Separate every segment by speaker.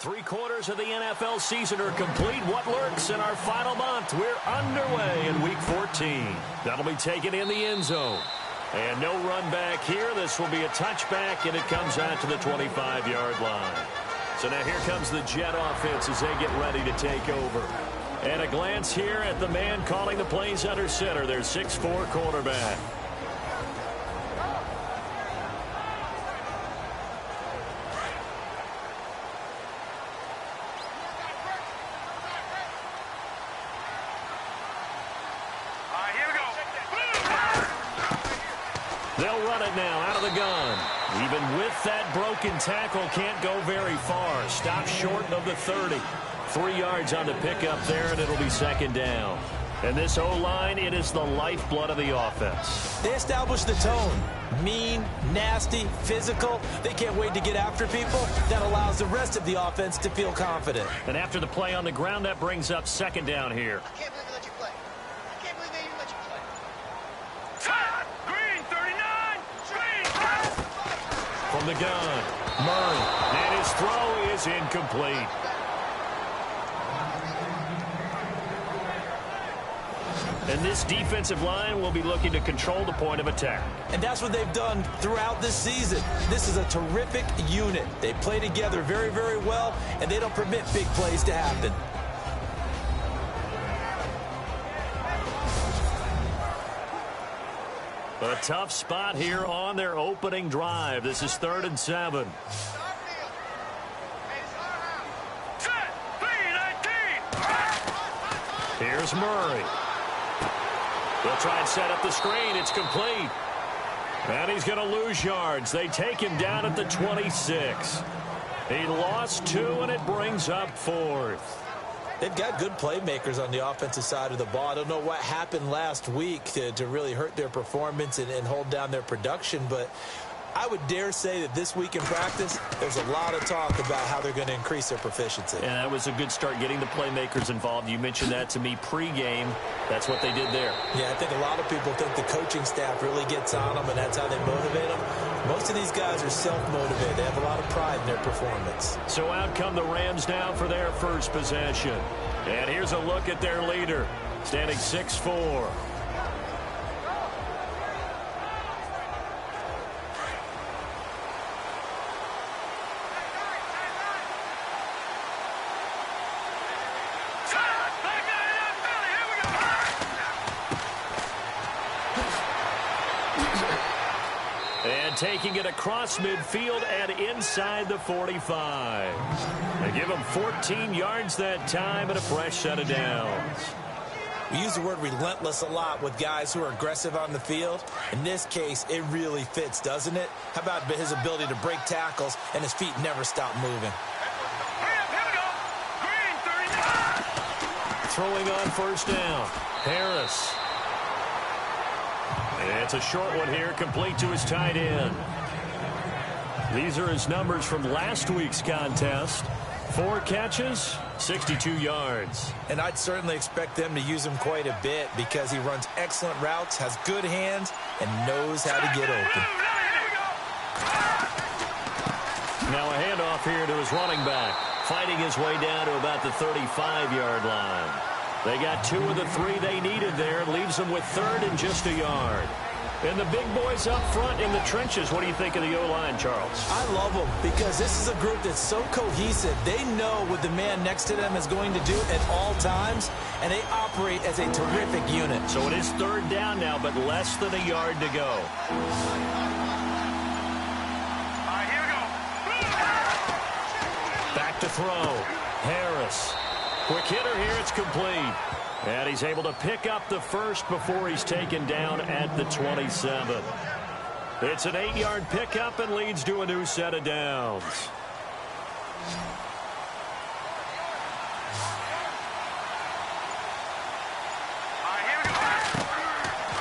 Speaker 1: 3/4 of the NFL season are complete. What lurks in our final month? We're underway in Week 14. That'll be taken in the end zone. And no run back here. This will be a touchback, and it comes out to the 25-yard line. So now here comes the Jet offense as they get ready to take over. And a glance here at the man calling the plays under center, their 6'4" quarterback. They'll run it now out of the gun. Even with that broken tackle, can't go very far. Stop short of the 30. 3 yards on the pickup there, and it'll be second down. And this O-line, it is the lifeblood of the offense.
Speaker 2: They establish the tone. Mean, nasty, physical. They can't wait to get after people. That allows the rest of the offense to feel confident.
Speaker 1: And after the play on the ground, that brings up second down here.
Speaker 3: I can't believe they let you play. I can't believe they even let you play.
Speaker 4: Green, 39. Green.
Speaker 1: From the gun, Murray. And his throw is incomplete. And this defensive line will be looking to control the point of attack.
Speaker 2: And that's what they've done throughout this season. This is a terrific unit. They play together very, very well, and they don't permit big plays to happen.
Speaker 1: A tough spot here on their opening drive. This is 3rd and 7. Here's Murray. They'll try and set up the screen. It's complete. And he's going to lose yards. They take him down at the 26. He lost 2, and it brings up 4th.
Speaker 2: They've got good playmakers on the offensive side of the ball. I don't know what happened last week to really hurt their performance and hold down their production, but I would dare say that this week in practice, there's a lot of talk about how they're going to increase their proficiency.
Speaker 1: And that was a good start getting the playmakers involved. You mentioned that to me pregame. That's what they did there.
Speaker 2: Yeah, I think a lot of people think the coaching staff really gets on them, and that's how they motivate them. Most of these guys are self-motivated. They have a lot of pride in their performance.
Speaker 1: So out come the Rams now for their first possession. And here's a look at their leader, standing 6'4". Taking it across midfield and inside the 45. They give him 14 yards that time and a fresh set of downs.
Speaker 2: We use the word relentless a lot with guys who are aggressive on the field. In this case, it really fits, doesn't it? How about his ability to break tackles and his feet never stop moving?
Speaker 1: Throwing on first down. Harris. It's a short one here, complete to his tight end. These are his numbers from last week's contest. 4 catches, 62 yards.
Speaker 2: And I'd certainly expect them to use him quite a bit because he runs excellent routes, has good hands, and knows how to get open.
Speaker 1: Now a handoff here to his running back, fighting his way down to about the 35-yard line. They got 2 of the 3 they needed there. Leaves them with 3rd and just a yard. And the big boys up front in the trenches. What do you think of the O-line, Charles?
Speaker 2: I love them because this is a group that's so cohesive. They know what the man next to them is going to do at all times, and they operate as a terrific unit.
Speaker 1: So it is 3rd down now, but less than a yard to go.
Speaker 4: Here we go.
Speaker 1: Back to throw. Harris. Quick hitter here, it's complete. And he's able to pick up the first before he's taken down at the 27. It's an 8-yard pickup and leads to a new set of downs.
Speaker 4: Here we go.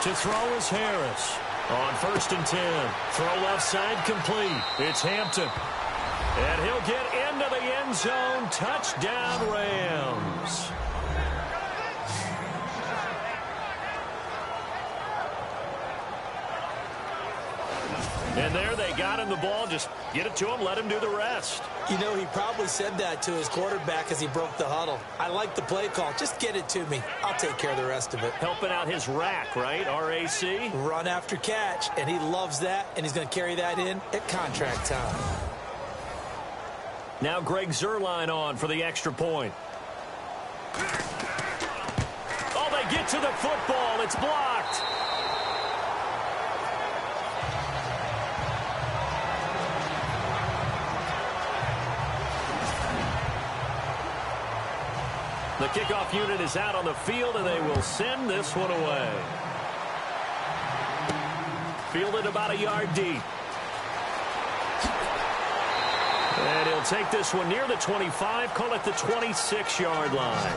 Speaker 1: To throw is Harris. On 1st and 10. Throw left side complete. It's Hampton. And he'll get into the end zone. Touchdown, Rams. And there they got him the ball. Just get it to him, let him do the rest.
Speaker 2: You know, he probably said that to his quarterback as he broke the huddle. I like the play call. Just get it to me. I'll take care of the rest of it.
Speaker 1: Helping out his rack, right? RAC?
Speaker 2: Run after catch, and he loves that, and he's going to carry that in at contract time.
Speaker 1: Now Greg Zuerlein on for the extra point. Oh, they get to the football. It's blocked. The kickoff unit is out on the field, and they will send this one away. Fielded about a yard deep. And he'll take this one near the 25, call it the 26-yard line.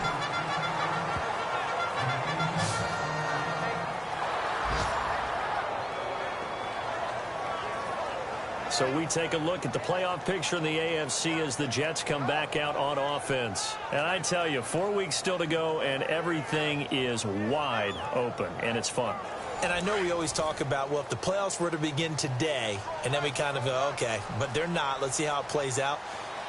Speaker 1: So we take a look at the playoff picture in the AFC as the Jets come back out on offense. And I tell you, 4 weeks still to go, and everything is wide open, and it's fun.
Speaker 2: And I know we always talk about, well, if the playoffs were to begin today, and then we kind of go, okay, but they're not. Let's see how it plays out.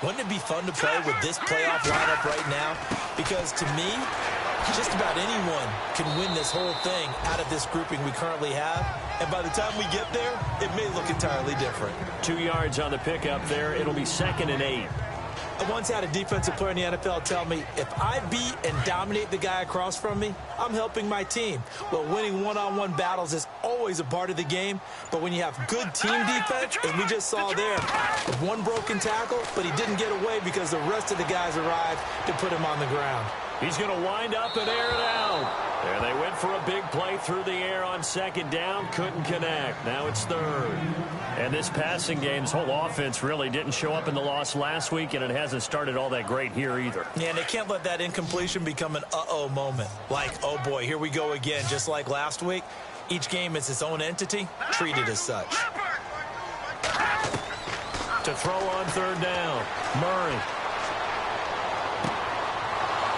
Speaker 2: Wouldn't it be fun to play with this playoff lineup right now? Because to me, just about anyone can win this whole thing out of this grouping we currently have. And by the time we get there, it may look entirely different.
Speaker 1: 2 yards on the pickup there. It'll be 2nd and 8.
Speaker 2: I once had a defensive player in the NFL tell me, if I beat and dominate the guy across from me, I'm helping my team. Well, winning one-on-one battles is always a part of the game, but when you have good team defense, as we just saw there, one broken tackle, but he didn't get away because the rest of the guys arrived to put him on the ground.
Speaker 1: He's going to wind up and air it out. And they went for a big play through the air on 2nd down. Couldn't connect. Now it's 3rd. And this passing game's whole offense really didn't show up in the loss last week, and it hasn't started all that great here either.
Speaker 2: Yeah, and they can't let that incompletion become an uh-oh moment. Like, oh boy, here we go again, just like last week. Each game is its own entity, treated as such.
Speaker 1: To throw on 3rd down, Murray.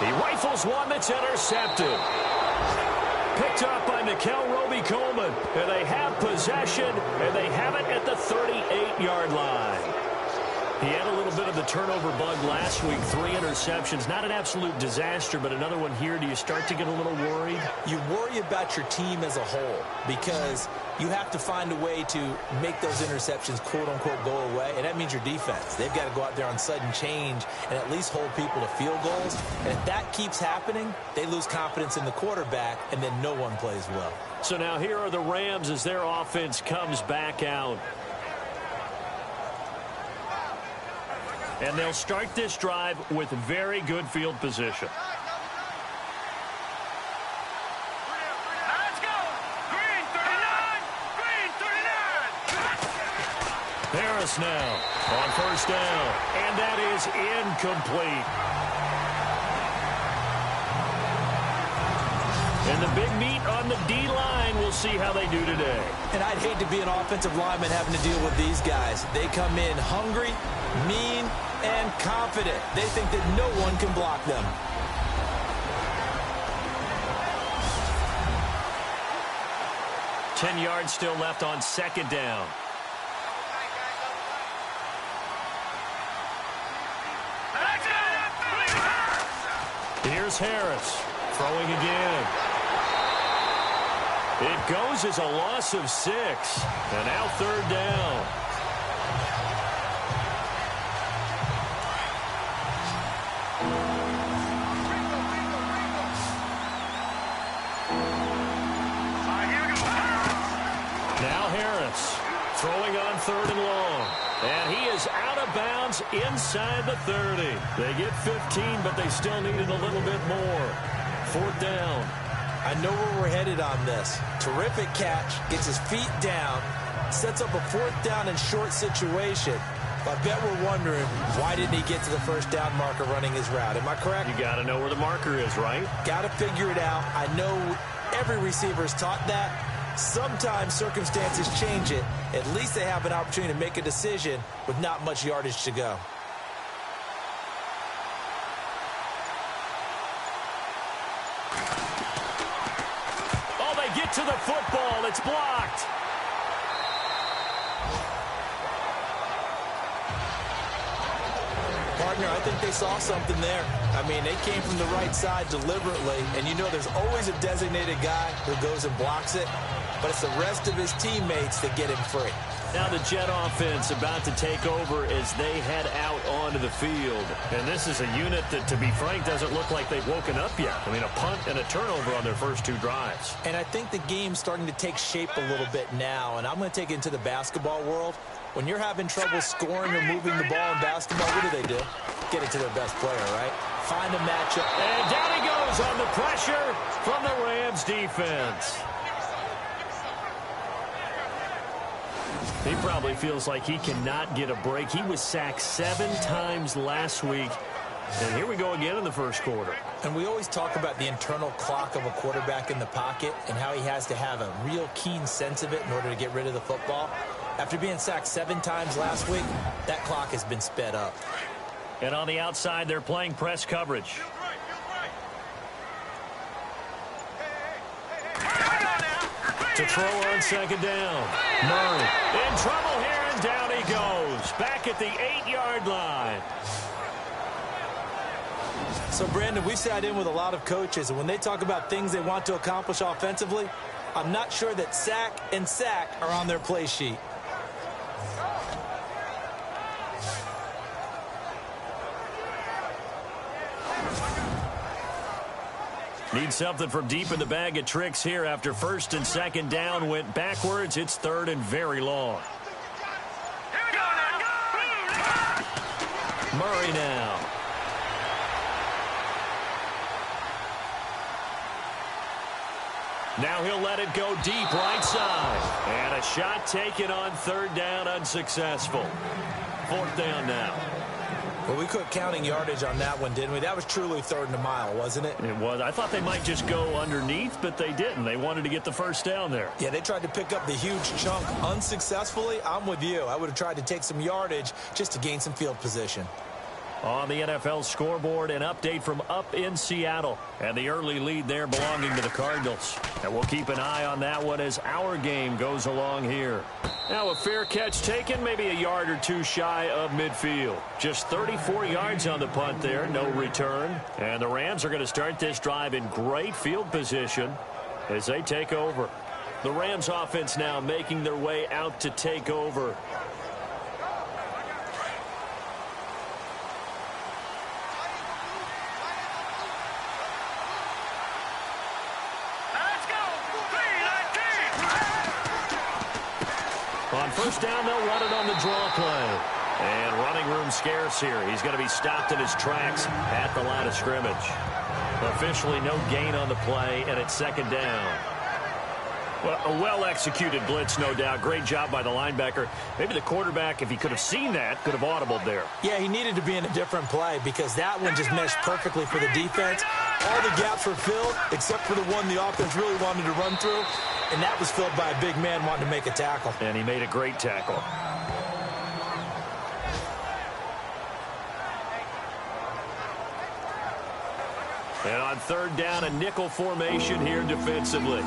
Speaker 1: He rifles one that's intercepted. Picked up by Mikel Roby-Coleman. And they have possession, and they have it at the 38-yard line. He had a little bit of the turnover bug last week. 3 interceptions. Not an absolute disaster, but another one here. Do you start to get a little worried?
Speaker 2: You worry about your team as a whole because you have to find a way to make those interceptions, quote-unquote, go away, and that means your defense. They've got to go out there on sudden change and at least hold people to field goals. And if that keeps happening, they lose confidence in the quarterback, and then no one plays well.
Speaker 1: So now here are the Rams as their offense comes back out. And they'll start this drive with very good field position.
Speaker 4: Let's go! Green 39! Green 39!
Speaker 1: Harris now on 1st down. And that is incomplete. And the big meat on the D-line, we'll see how they do today.
Speaker 2: And I'd hate to be an offensive lineman having to deal with these guys. They come in hungry, mean, and confident. They think that no one can block them.
Speaker 1: Ten yards still left on 2nd down. Here's Harris throwing again. It goes as a loss of 6. And now 3rd down. Now Harris throwing on 3rd and long. And he is out of bounds inside the 30. They get 15, but they still needed a little bit more. 4th down.
Speaker 2: I know where we're headed on this. Terrific catch, gets his feet down, sets up a 4th down and short situation. I bet we're wondering, why didn't he get to the 1st down marker running his route? Am I correct?
Speaker 1: You got to know where the marker is, right?
Speaker 2: Got to figure it out. I know every receiver is taught that. Sometimes circumstances change it. At least they have an opportunity to make a decision with not much yardage to go.
Speaker 1: Oh, they get to the football. It's blocked.
Speaker 2: Partner, I think they saw something there. I mean, they came from the right side deliberately, and you know there's always a designated guy who goes and blocks it, but it's the rest of his teammates that get him free.
Speaker 1: Now the Jet offense about to take over as they head out onto the field. And this is a unit that, to be frank, doesn't look like they've woken up yet. I mean, a punt and a turnover on their first 2 drives.
Speaker 2: And I think the game's starting to take shape a little bit now, and I'm going to take it into the basketball world. When you're having trouble scoring or moving the ball in basketball, what do? Get it to their best player, right? Find a matchup.
Speaker 1: And down he goes on the pressure from the Rams defense. He probably feels like he cannot get a break. He was sacked 7 times last week. And here we go again in the first quarter.
Speaker 2: And we always talk about the internal clock of a quarterback in the pocket and how he has to have a real keen sense of it in order to get rid of the football. After being sacked 7 times last week, that clock has been sped up.
Speaker 1: And on the outside, they're playing press coverage. To throw on second down. Murray in trouble here, and down he goes. Back at the 8-yard line.
Speaker 2: So, Brandon, we sat in with a lot of coaches, and when they talk about things they want to accomplish offensively, I'm not sure that sack and sack are on their play sheet.
Speaker 1: Need something from deep in the bag of tricks here after first and second down went backwards. It's third and very long. Murray now. Now he'll let it go deep right side. And a shot taken on third down, unsuccessful. Fourth down now.
Speaker 2: Well, we quit counting yardage on that one, didn't we? That was truly third and a mile, wasn't it?
Speaker 1: It was. I thought they might just go underneath, but they didn't. They wanted to get the first down there.
Speaker 2: Yeah, they tried to pick up the huge chunk unsuccessfully. I'm with you. I would have tried to take some yardage just to gain some field position.
Speaker 1: On the NFL scoreboard, an update from up in Seattle. And the early lead there belonging to the Cardinals. And we'll keep an eye on that one as our game goes along here. Now a fair catch taken, maybe a yard or 2 shy of midfield. Just 34 yards on the punt there, no return. And the Rams are going to start this drive in great field position as they take over. The Rams offense now making their way out to take over. On first down, they'll run it on the draw play. And running room scarce here. He's going to be stopped in his tracks at the line of scrimmage. Officially no gain on the play, and it's second down. Well, a well-executed blitz, no doubt. Great job by the linebacker. Maybe the quarterback, if he could have seen that, could have audibled there.
Speaker 2: Yeah, he needed to be in a different play because that one just meshed perfectly for the defense. All the gaps were filled except for the one the offense really wanted to run through, and that was filled by a big man wanting to make a tackle.
Speaker 1: And he made a great tackle. And on third down, a nickel formation here defensively.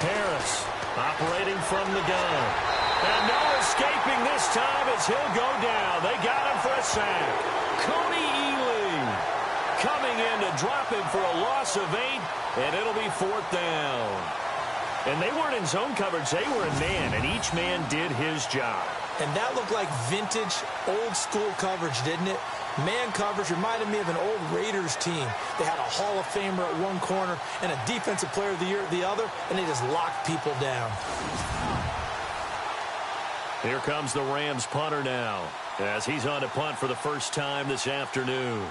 Speaker 1: Harris operating from the gun. And no escaping this time as he'll go down. They got him for a sack. Cody Ealing coming in to drop him for a loss of 8, and it'll be fourth down. And they weren't in zone coverage. They were in man, and each man did his job.
Speaker 2: And that looked like vintage, old-school coverage, didn't it? Man coverage reminded me of an old Raiders team. They had a Hall of Famer at one corner and a Defensive Player of the Year at the other, and they just locked people down.
Speaker 1: Here comes the Rams punter now as he's on to punt for the first time this afternoon.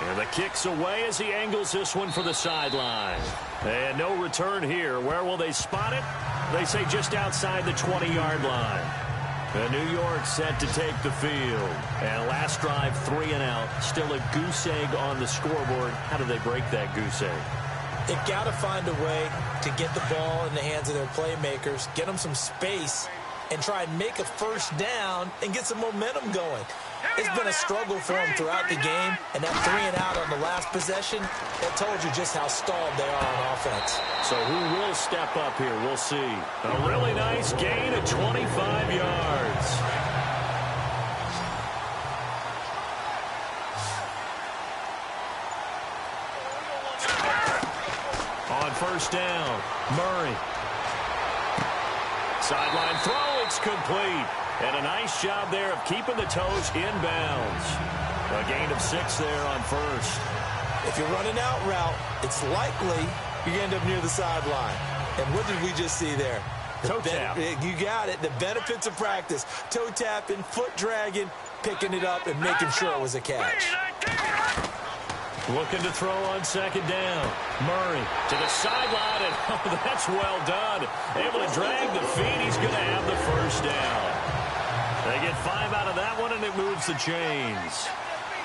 Speaker 1: And the kick's away as he angles this one for the sideline. And no return here. Where will they spot it? They say just outside the 20-yard line. And New York set to take the field. And last drive, 3 and out. Still a goose egg on the scoreboard. How do they break that goose egg?
Speaker 2: They've got to find a way to get the ball in the hands of their playmakers, get them some space, and try and make a first down and get some momentum going. It's been a struggle for them throughout the game, and that 3-and-out on the last possession, that told you just how stalled they are on offense.
Speaker 1: So who will step up here? We'll see. A really nice gain of 25 yards. On first down, Murray. Sideline throw, it's complete. And a nice job there of keeping the toes inbounds. A gain of 6 there on first.
Speaker 2: If you're running out route, it's likely you're going to end up near the sideline. And what did we just see there?
Speaker 1: Toe tap.
Speaker 2: You got it. The benefits of practice. Toe tapping, foot dragging, picking it up, and making sure it was a catch.
Speaker 1: Looking to throw on second down. Murray to the sideline, and oh, that's well done. Able to drag the feet. He's going to have the first down. They get 5 out of that one, and it moves the chains.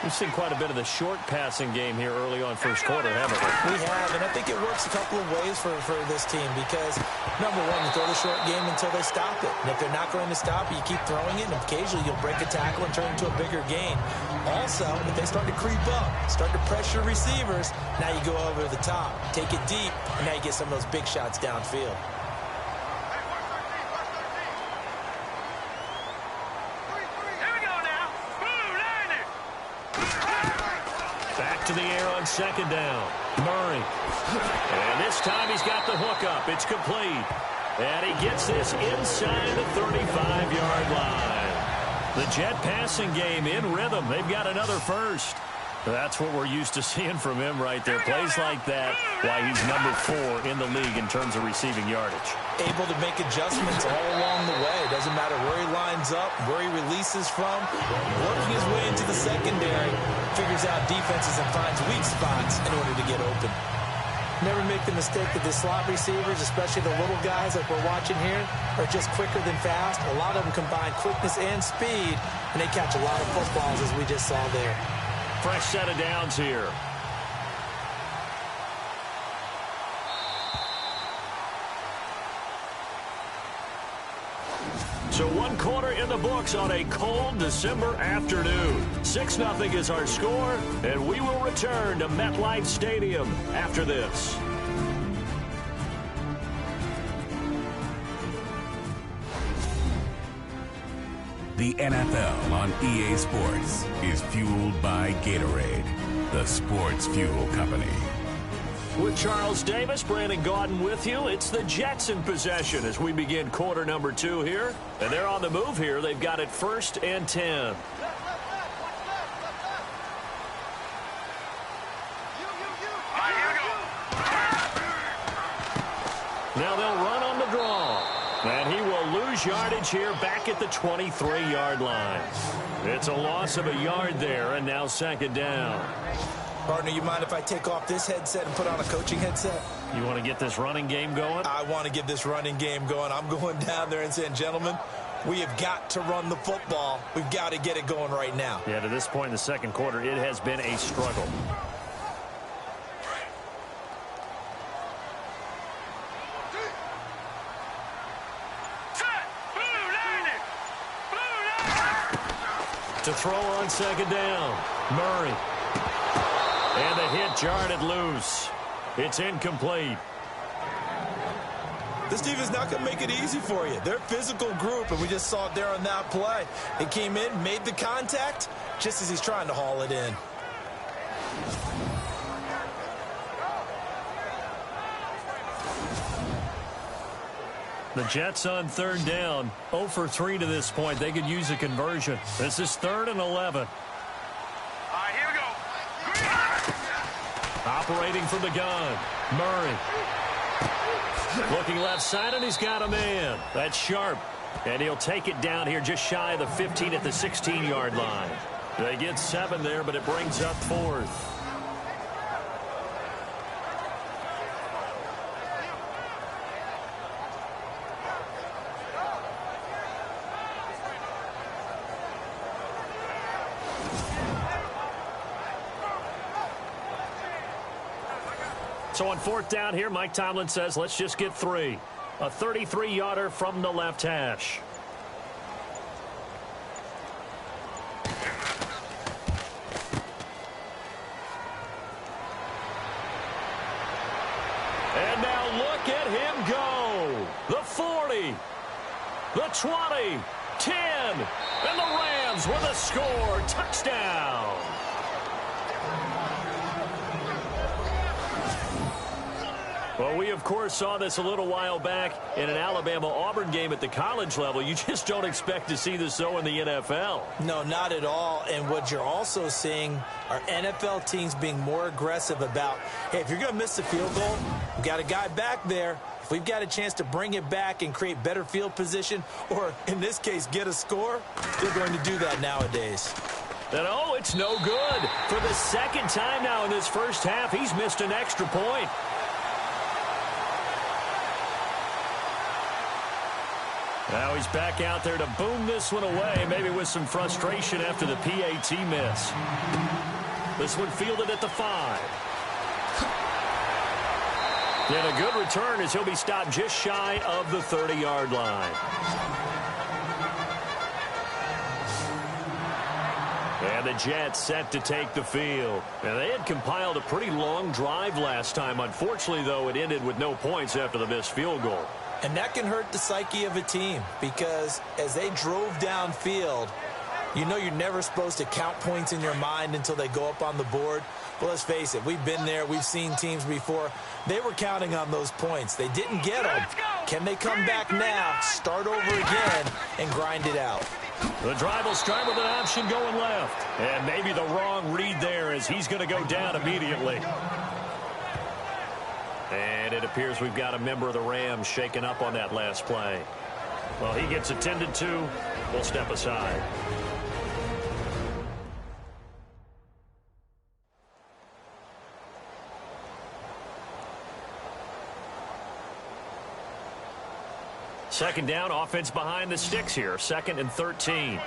Speaker 1: We've seen quite a bit of the short passing game here early on first quarter, haven't we?
Speaker 2: We have, and I think it works a couple of ways for this team because, number one, you throw the short game until they stop it. And if they're not going to stop it, you keep throwing it, and occasionally you'll break a tackle and turn it into a bigger gain. Also, if they start to creep up, start to pressure receivers, now you go over the top, take it deep, and now you get some of those big shots downfield.
Speaker 1: Back to the air on second down. Murray. And this time he's got the hook up. It's complete. And he gets this inside the 35-yard line. The Jet passing game in rhythm. They've got another first. That's what we're used to seeing from him right there. Plays like that, why he's number 4 in the league in terms of receiving yardage.
Speaker 2: Able to make adjustments all along the way. Doesn't matter where he lines up, where he releases from. Working his way into the secondary, figures out defenses and finds weak spots in order to get open. Never make the mistake that the slot receivers, especially the little guys like we're watching here, are just quicker than fast. A lot of them combine quickness and speed, and they catch a lot of footballs as we just saw there.
Speaker 1: Fresh set of downs here. So 1 quarter in the books on a cold December afternoon. 6-0 is our score, and we will return to MetLife Stadium after this.
Speaker 5: The NFL on EA Sports is fueled by Gatorade, the sports fuel company.
Speaker 1: With Charles Davis, Brandon Gaudin with you. It's the Jets in possession as we begin quarter number 2 here. And they're on the move here. They've got it 1st and 10. Now they'll run on the draw. And he will lose yardage here back at the 23-yard line. It's a loss of a yard there, and now second down.
Speaker 2: Partner, you mind if I take off this headset and put on a coaching headset?
Speaker 1: You want to get this running game going?
Speaker 2: I want to get this running game going. I'm going down there and saying, gentlemen, we have got to run the football. We've got to get it going right now.
Speaker 1: Yeah, to this point in the second quarter, it has been a struggle. To throw on second down, Murray. And the hit jarred it loose. It's incomplete.
Speaker 2: This team is not going to make it easy for you. They're a physical group, and we just saw it there on that play. It came in, made the contact, just as he's trying to haul it in.
Speaker 1: The Jets on third down, 0 for 3 to this point. They could use a conversion. This is 3rd and 11.
Speaker 4: All right, here we go.
Speaker 1: Operating from the gun, Murray. Looking left side, and he's got a man. That's Sharp. And he'll take it down here just shy of the 15 at the 16-yard line. They get 7 there, but it brings up 4th. So on 4th down here, Mike Tomlin says, let's just get 3. A 33-yarder from the left hash. Look at him go. The 40, the 20, 10, and the Rams with a score. Touchdown. Well, we, of course, saw this a little while back in an Alabama-Auburn game at the college level. You just don't expect to see this so in the NFL.
Speaker 2: No, not at all. And what you're also seeing are NFL teams being more aggressive about, hey, if you're going to miss the field goal, we've got a guy back there. If we've got a chance to bring it back and create better field position, or in this case, get a score, they're going to do that nowadays.
Speaker 1: And, oh, it's no good. For the second time now in this first half, he's missed an extra point. Now he's back out there to boom this one away, maybe with some frustration after the PAT miss. This one fielded at the 5. And a good return as he'll be stopped just shy of the 30-yard line. And the Jets set to take the field. And they had compiled a pretty long drive last time. Unfortunately, though, it ended with no points after the missed field goal.
Speaker 2: And that can hurt the psyche of a team because as they drove downfield, you know you're never supposed to count points in your mind until they go up on the board. Well, let's face it, we've been there. We've seen teams before. They were counting on those points. They didn't get them. Can they come back now, start over again, and grind it out?
Speaker 1: The drive will start with an option going left. And maybe the wrong read there as he's going to go down immediately. And it appears we've got a member of the Rams shaken up on that last play. Well, he gets attended to. We'll step aside. Second down, offense behind the sticks here. 2nd and 13.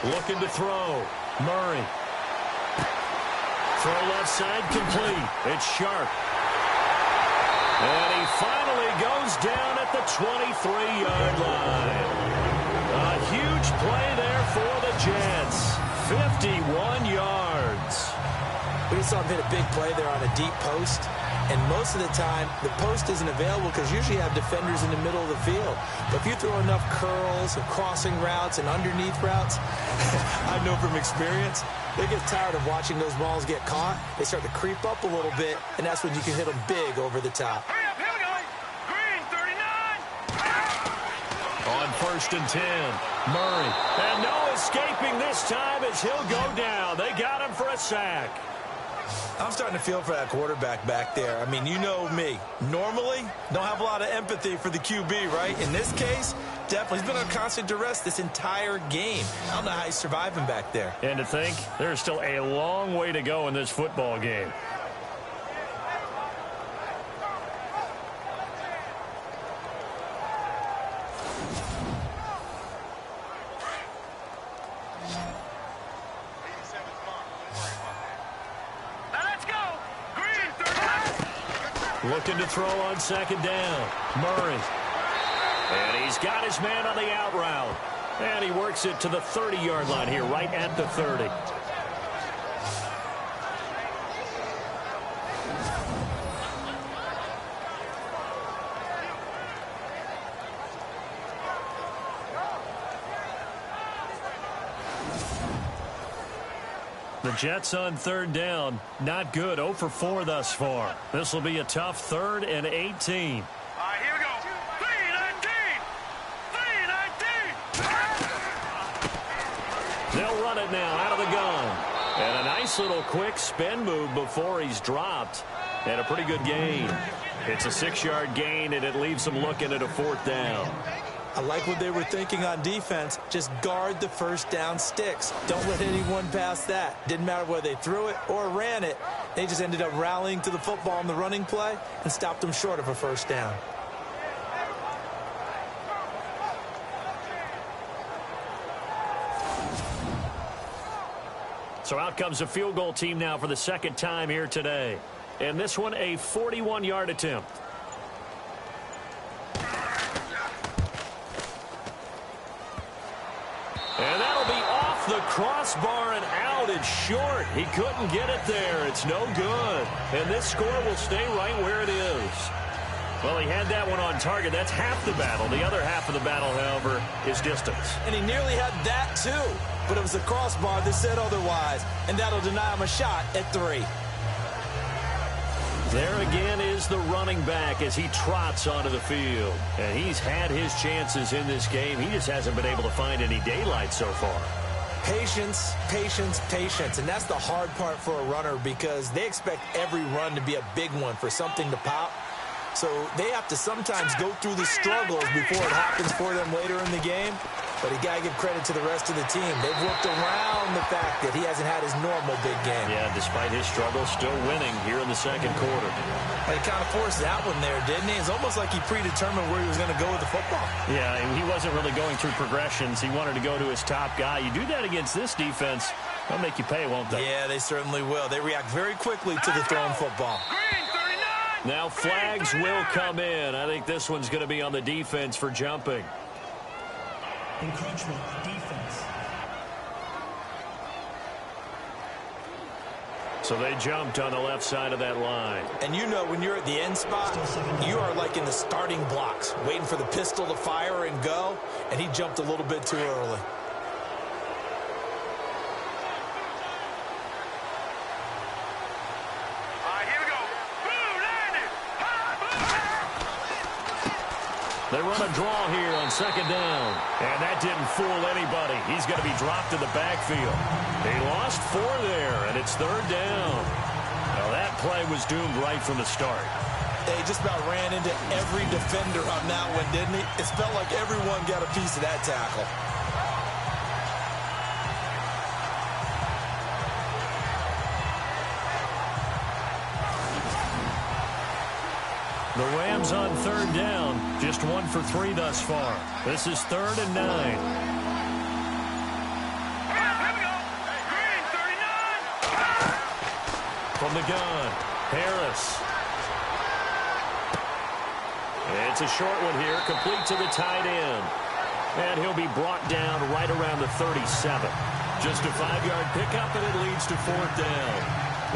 Speaker 1: Looking to throw. Murray. Throw left side complete. It's Sharp. And he finally goes down at the 23-yard line. A huge play there for the Jets. 51 yards.
Speaker 2: We just saw him hit a big play there on a deep post. And most of the time, the post isn't available because usually you have defenders in the middle of the field. But if you throw enough curls and crossing routes and underneath routes, I know from experience, they get tired of watching those balls get caught. They start to creep up a little bit, and that's when you can hit them big over the top.
Speaker 4: Hurry up, here we go. Green, 39.
Speaker 1: On 1st and 10, Murray. And no escaping this time as he'll go down. They got him for a sack.
Speaker 2: I'm starting to feel for that quarterback back there. I mean, you know me. Normally, don't have a lot of empathy for the QB, right? In this case, definitely. He's been on constant duress this entire game. I don't know how he's surviving back there.
Speaker 1: And to think, there's still a long way to go in this football game. Looking to throw on 2nd down. Murray. And he's got his man on the out route. And he works it to the 30-yard line here, right at the 30. The Jets on 3rd down. Not good. 0 for 4 thus far. This will be a tough 3rd and 18.
Speaker 4: All right, here we go. 3-19.
Speaker 1: They'll run it now out of the gun. And a nice little quick spin move before he's dropped. And a pretty good gain. It's a 6-yard gain, and it leaves them looking at a 4th down.
Speaker 2: I like what they were thinking on defense. Just guard the 1st down sticks. Don't let anyone pass that. Didn't matter whether they threw it or ran it. They just ended up rallying to the football in the running play and stopped them short of a 1st down.
Speaker 1: So out comes a field goal team now for the 2nd time here today. And this one a 41-yard attempt. And that'll be off the crossbar and out. thrown it short. He couldn't get it there. It's no good. And this score will stay right where it is. Well, he had that one on target. That's half the battle. The other half of the battle, however, is distance.
Speaker 2: And he nearly had that, too. But it was the crossbar that said otherwise. And that'll deny him a shot at 3.
Speaker 1: There again is the running back as he trots onto the field. And he's had his chances in this game. He just hasn't been able to find any daylight so far.
Speaker 2: Patience, patience, patience. And that's the hard part for a runner because they expect every run to be a big one for something to pop. So they have to sometimes go through the struggles before it happens for them later in the game. But you got to give credit to the rest of the team. They've worked around the fact that he hasn't had his normal big game.
Speaker 1: Yeah, despite his struggles, still winning here in the second quarter.
Speaker 2: He kind of forced that one there, didn't he? It's almost like he predetermined where he was going to go with the football.
Speaker 1: Yeah, he wasn't really going through progressions. He wanted to go to his top guy. You do that against this defense, they'll make you pay, won't they?
Speaker 2: Yeah, they certainly will. They react very quickly to the thrown football.
Speaker 1: Now flags will come in. I think this one's going to be on the defense for jumping.
Speaker 6: Encroachment defense.
Speaker 1: So they jumped on the left side of that line.
Speaker 2: And you know when you're at the end spot, you are like in the starting blocks, waiting for the pistol to fire and go, and he jumped a little bit too early.
Speaker 1: They run a draw here on second down. And that didn't fool anybody. He's going to be dropped in the backfield. He lost 4 there, and it's third down. Now that play was doomed right from the start.
Speaker 2: They just about ran into every defender on that one, didn't he? It felt like everyone got a piece of that tackle.
Speaker 1: The Rams on third down, just 1 for 3 thus far. This is 3rd and 9. From the gun, Harris. It's a short one here, complete to the tight end. And he'll be brought down right around the 37. Just a 5-yard pickup, and it leads to 4th down.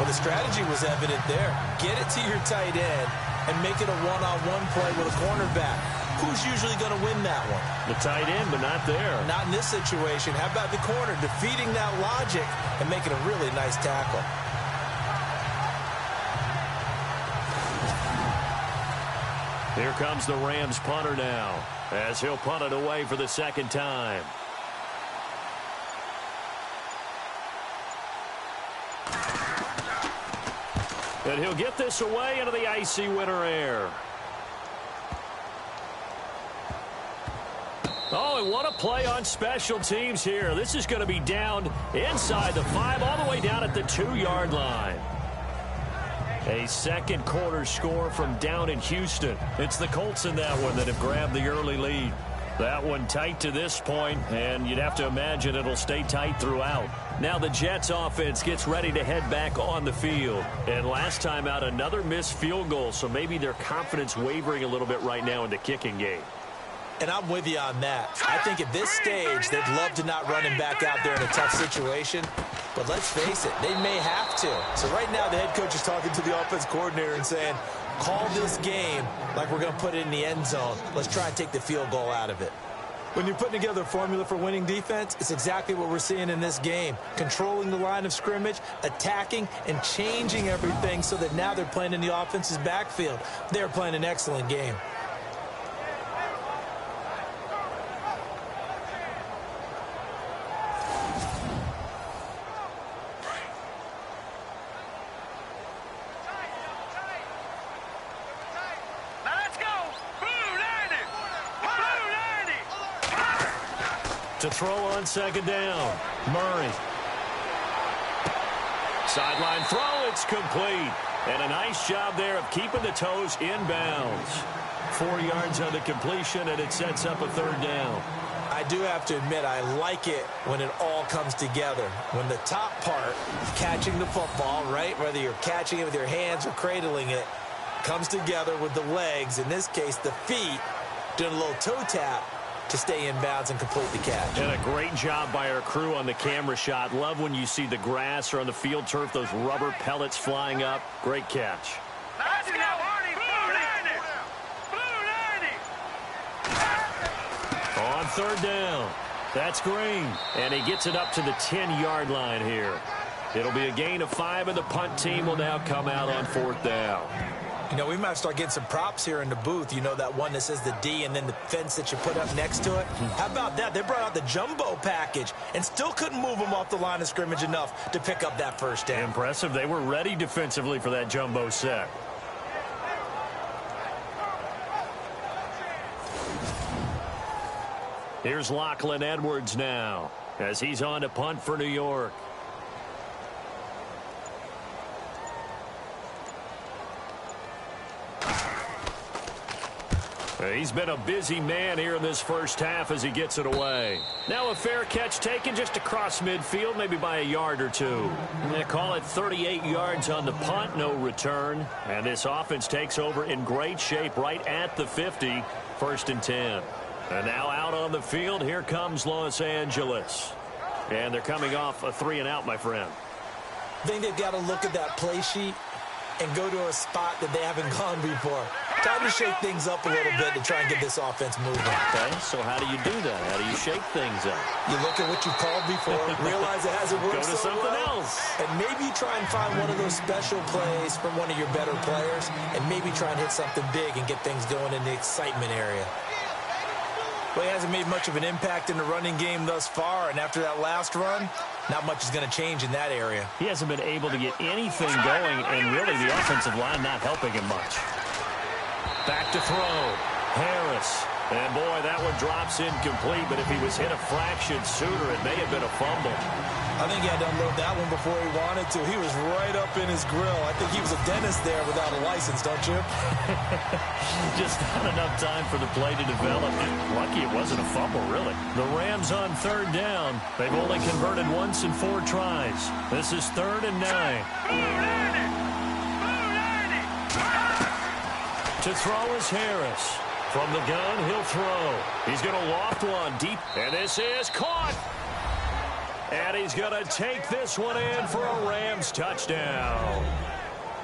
Speaker 2: Well, the strategy was evident there. Get it to your tight end and make it a one-on-one play with a cornerback. Who's usually going to win that one?
Speaker 1: The tight end, but not there.
Speaker 2: Not in this situation. How about the corner defeating that logic and making a really nice tackle?
Speaker 1: Here comes the Rams punter now as he'll punt it away for the second time. And he'll get this away into the icy winter air. Oh, and what a play on special teams here. This is going to be down inside the 5, all the way down at the 2-yard line. A second quarter score from down in Houston. It's the Colts in that one that have grabbed the early lead. That one tight to this point, and you'd have to imagine it'll stay tight throughout. Now the Jets offense gets ready to head back on the field. And last time out, another missed field goal, so maybe their confidence wavering a little bit right now in the kicking game.
Speaker 2: And I'm with you on that. I think at this stage, they'd love to not run him back out there in a tough situation. But let's face it, they may have to. So right now, the head coach is talking to the offense coordinator and saying, call this game like we're going to put it in the end zone. Let's try and take the field goal out of it. When you're putting together a formula for winning defense, it's exactly what we're seeing in this game. Controlling the line of scrimmage, attacking, and changing everything so that now they're playing in the offense's backfield. They're playing an excellent game.
Speaker 1: To throw on second down, Murray. Sideline throw, it's complete. And a nice job there of keeping the toes inbounds. 4 yards on the completion, and it sets up a third down.
Speaker 2: I do have to admit, I like it when it all comes together. When the top part, catching the football, right, whether you're catching it with your hands or cradling it, comes together with the legs, in this case the feet, doing a little toe tap. to stay in bounds and complete the catch.
Speaker 1: And a great job by our crew on the camera shot. Love when you see the grass or on the field turf, those rubber pellets flying up. Great catch.
Speaker 4: Let's go!
Speaker 1: On third down, that's Green, and he gets it up to the 10-yard line here. It'll be a gain of 5, and the punt team will now come out on fourth down.
Speaker 2: You know, we might start getting some props here in the booth. You know, that one that says the D and then the fence that you put up next to it? How about that? They brought out the jumbo package and still couldn't move them off the line of scrimmage enough to pick up that first down.
Speaker 1: Impressive. They were ready defensively for that jumbo set. Here's Lachlan Edwards now as he's on to punt for New York. He's been a busy man here in this first half as he gets it away. Now a fair catch taken just across midfield, maybe by a yard or two. They call it 38 yards on the punt, no return. And this offense takes over in great shape right at the 50, 1st and 10. And now out on the field, here comes Los Angeles. And they're coming off a 3-and-out, my friend.
Speaker 2: I think they've got to look at that play sheet and go to a spot that they haven't gone before. Time to shake things up a little bit to try and get this offense moving.
Speaker 1: Okay, so how do you do that? How do you shake things up?
Speaker 2: You look at what you've called before, realize it hasn't worked
Speaker 1: Go to
Speaker 2: so
Speaker 1: something
Speaker 2: well,
Speaker 1: else.
Speaker 2: and maybe try and find one of those special plays from one of your better players, and maybe try and hit something big and get things going in the excitement area. Well, he hasn't made much of an impact in the running game thus far, and after that last run, not much is going to change in that area.
Speaker 1: He hasn't been able to get anything going, and really the offensive line not helping him much. Back to throw. Harris. And, boy, that one drops incomplete, but if he was hit a fraction sooner, it may have been a fumble.
Speaker 2: I think he had to unload that one before he wanted to. He was right up in his grill. I think he was a dentist there without a license, don't you?
Speaker 1: Just not enough time for the play to develop. Lucky it wasn't a fumble, really. The Rams on third down. They've only converted once in 4 tries. This is 3rd and 9. To throw is Harris. From the gun, he'll throw. He's going to loft one deep, and this is caught. And he's going to take this one in for a Rams touchdown.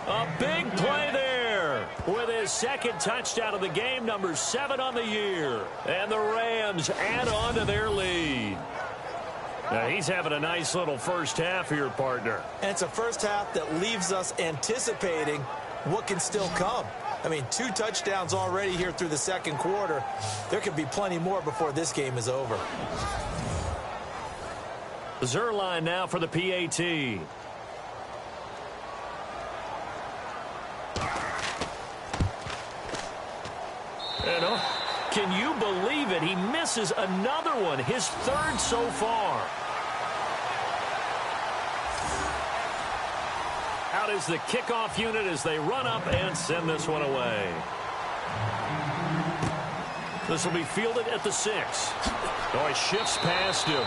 Speaker 1: A big play there with his 2nd touchdown of the game, number 7 on the year. And the Rams add on to their lead. Now, he's having a nice little first half here, partner.
Speaker 2: And it's a first half that leaves us anticipating what can still come. I mean, 2 touchdowns already here through the 2nd quarter. There could be plenty more before this game is over.
Speaker 1: Zerline now for the PAT. And can you believe it? He misses another one, his 3rd so far. Out is the kickoff unit as they run up and send this one away. This will be fielded at the 6. Oh, he shifts past him.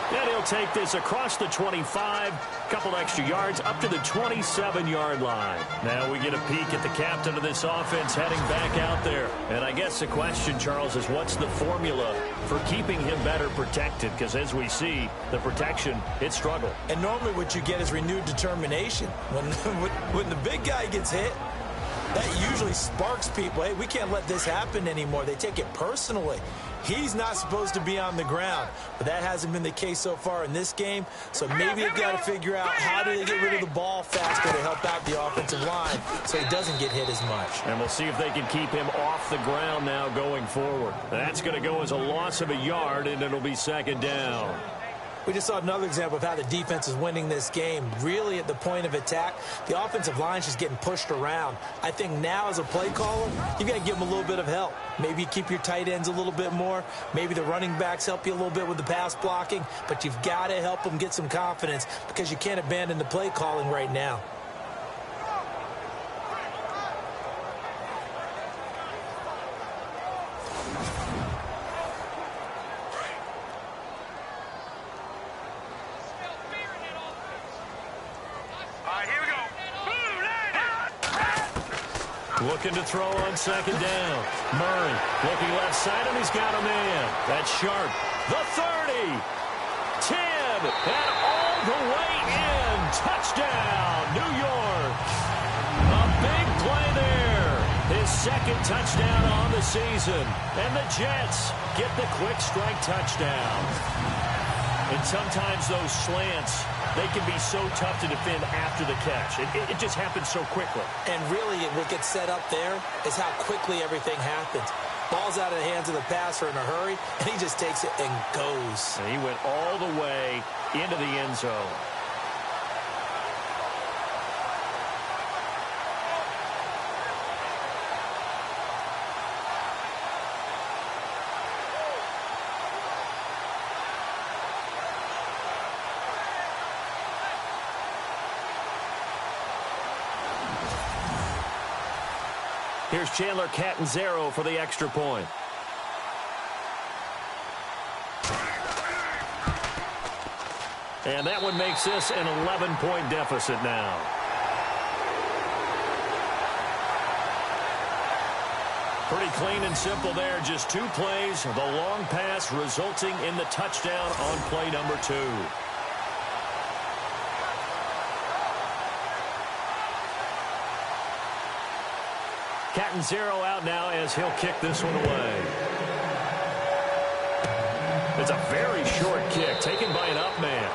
Speaker 1: And he'll take this across the 25, couple extra yards, up to the 27-yard line. Now we get a peek at the captain of this offense heading back out there. And I guess the question, Charles, is what's the formula for keeping him better protected? Because as we see, the protection, it struggled.
Speaker 2: And normally what you get is renewed determination. When the big guy gets hit, that usually sparks people. Hey, we can't let this happen anymore. They take it personally. He's not supposed to be on the ground, but that hasn't been the case so far in this game. So maybe they've got to figure out how do they get rid of the ball faster to help out the offensive line so he doesn't get hit as much.
Speaker 1: And we'll see if they can keep him off the ground now going forward. That's going to go as a loss of a yard, and it'll be 2nd down.
Speaker 2: We just saw another example of how the defense is winning this game. Really at the point of attack, the offensive line's just getting pushed around. I think now as a play caller, you've got to give them a little bit of help. Maybe you keep your tight ends a little bit more. Maybe the running backs help you a little bit with the pass blocking. But you've got to help them get some confidence because you can't abandon the play calling right now.
Speaker 1: Looking to throw on second down. Murray looking left side, and he's got a man. That's Sharp. The 30. 10. And all the way in. Touchdown, New York. A big play there. His second touchdown on the season. And the Jets get the quick strike touchdown. And sometimes those slants, they can be so tough to defend after the catch. It just happens so quickly.
Speaker 2: And really, what gets set up there is how quickly everything happens. Ball's out of the hands of the passer in a hurry, and he just takes it and goes.
Speaker 1: And he went all the way into the end zone. Here's Chandler Catanzaro for the extra point. And that one makes this an 11-point deficit now. Pretty clean and simple there. Just 2 plays. The long pass resulting in the touchdown on play number 2. Catanzaro out now as he'll kick this one away. It's a very short kick taken by an up man.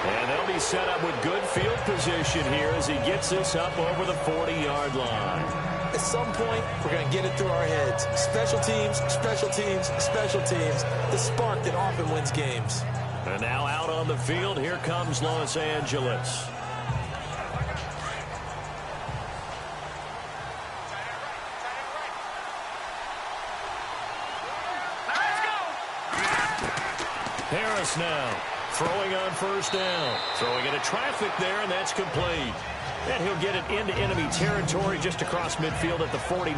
Speaker 1: And they'll be set up with good field position here as he gets this up over the 40-yard line.
Speaker 2: At some point, we're going to get it through our heads. Special teams, special teams, special teams. The spark that often wins games.
Speaker 1: And now out on the field, here comes Los Angeles. Harris now throwing on first down. Throwing into traffic there, and that's complete. And he'll get it into enemy territory just across midfield at the 49.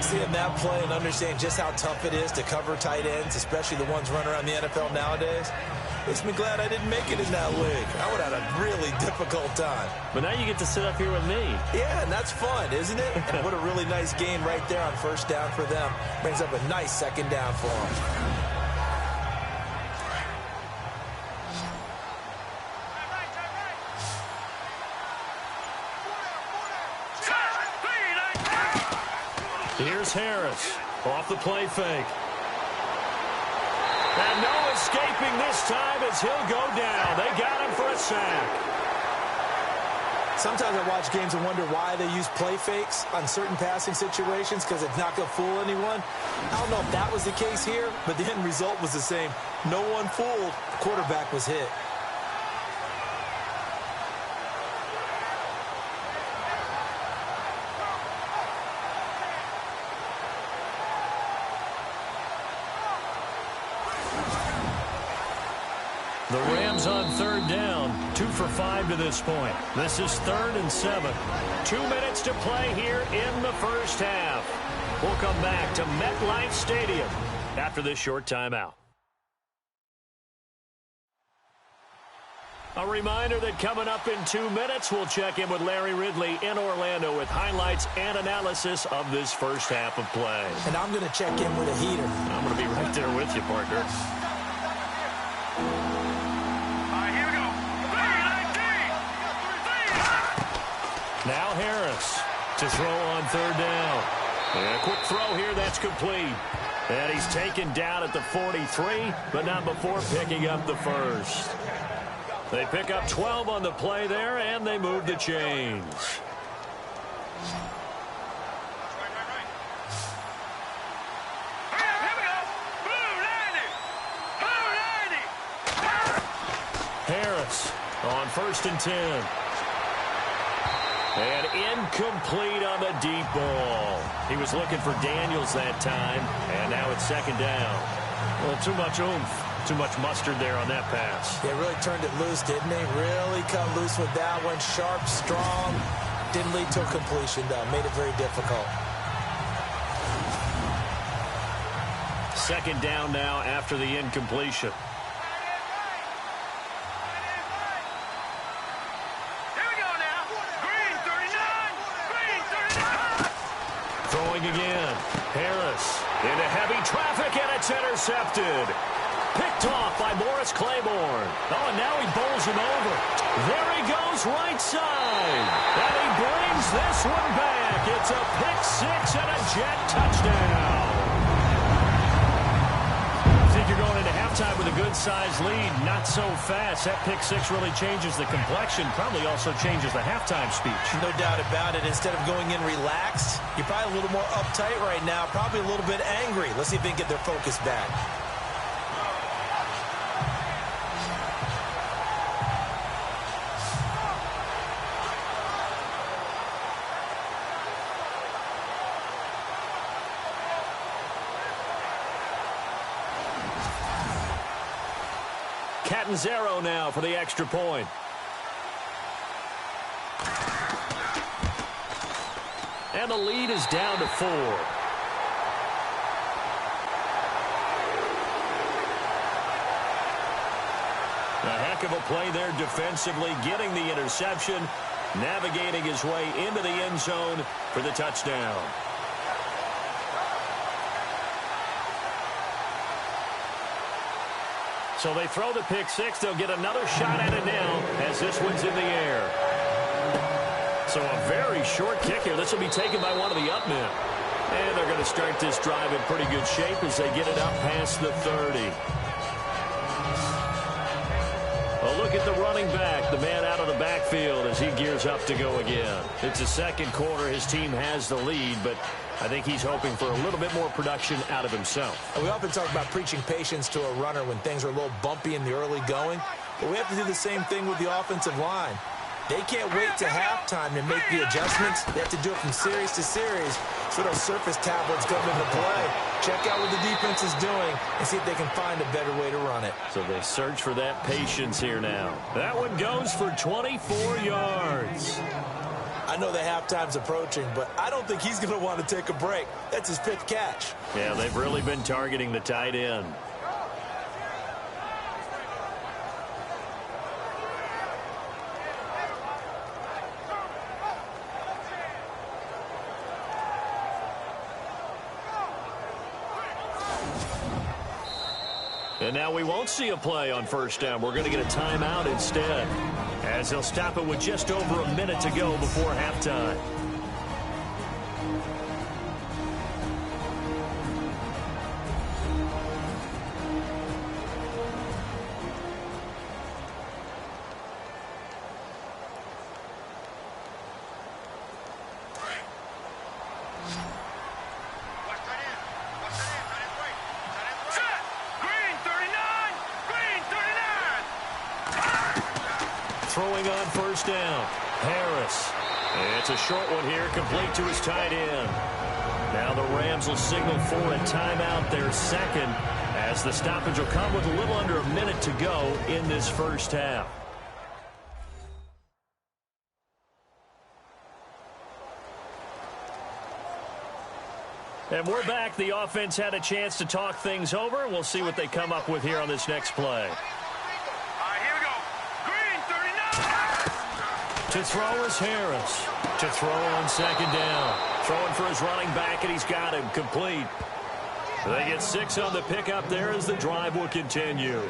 Speaker 2: Seeing that play and understanding just how tough it is to cover tight ends, especially the ones running around the NFL nowadays, makes me glad I didn't make it in that league. I would have had a really difficult time.
Speaker 1: But now you get to sit up here with me.
Speaker 2: Yeah, and that's fun, isn't it? And what a really nice gain right there on first down for them. Brings up a nice second down for them.
Speaker 1: Here's Harris off the play fake. And no escaping this time as he'll go down. They got him for a sack.
Speaker 2: Sometimes I watch games and wonder why they use play fakes on certain passing situations because it's not going to fool anyone. I don't know if that was the case here, but the end result was the same. No one fooled. The quarterback was hit.
Speaker 1: The Rams on third down, 2 for 5 to this point. This is 3rd and 7. 2 minutes to play here in the first half. We'll come back to MetLife Stadium after this short timeout. A reminder that coming up in 2 minutes, we'll check in with Larry Ridley in Orlando with highlights and analysis of this first half of play.
Speaker 2: And I'm going to check in with a heater.
Speaker 1: I'm going to be right there with you, partner. Now Harris to throw on third down. And a quick throw here, that's complete. And he's taken down at the 43, but not before picking up the first. They pick up 12 on the play there, and they move the chains. Harris on 1st and 10. And incomplete on the deep ball. He was looking for Daniels that time, and now it's 2nd down. Well, too much oomph, too much mustard there on that pass.
Speaker 2: They really turned it loose, didn't they? Really cut loose with that one. Sharp, strong. Didn't lead to a completion, though. Made it very difficult.
Speaker 1: 2nd down now after the incompletion. throwing again. Harris into heavy traffic, and it's intercepted. Picked off by Morris Claiborne. Oh, and now he bowls him over. There he goes, right side. And he brings this one back. It's a pick six and a Jet touchdown. I think you're going into halftime with a good-sized lead. Not so fast. That pick six really changes the complexion. Probably also changes the halftime speech.
Speaker 2: No doubt about it. Instead of going in relaxed, you're probably a little more uptight right now. Probably a little bit angry. Let's see if they can get their focus back.
Speaker 1: Catanzaro now for the extra point. And the lead is down to 4. A heck of a play there defensively, getting the interception, navigating his way into the end zone for the touchdown. So they throw the pick six. They'll get another shot at it now as this one's in the air. So a very short kick here. This will be taken by one of the up men. And they're going to start this drive in pretty good shape as they get it up past the 30. A look at the running back, the man out of the backfield as he gears up to go again. It's the second quarter. His team has the lead, but I think he's hoping for a little bit more production out of himself.
Speaker 2: We often talk about preaching patience to a runner when things are a little bumpy in the early going, but we have to do the same thing with the offensive line. They can't wait to halftime to make the adjustments. They have to do it from series to series so those surface tablets come into play. Check out what the defense is doing and see if they can find a better way to run it.
Speaker 1: So they search for that patience here now. That one goes for 24 yards.
Speaker 2: I know the halftime's approaching, but I don't think he's going to want to take a break. That's his 5th catch.
Speaker 1: Yeah, they've really been targeting the tight end. And now we won't see a play on first down. We're going to get a timeout instead, as they'll stop it with just over a minute to go before halftime. Throwing on first down, Harris. It's a short one here, complete to his tight end. Now the Rams will signal for a timeout, their second, as the stoppage will come with a little under a minute to go in this first half. And we're back. The offense had a chance to talk things over. We'll see what they come up with here on this next play. To throw is Harris. To throw on second down. Throwing for his running back, and he's got him complete. They get 6 on the pickup there as the drive will continue.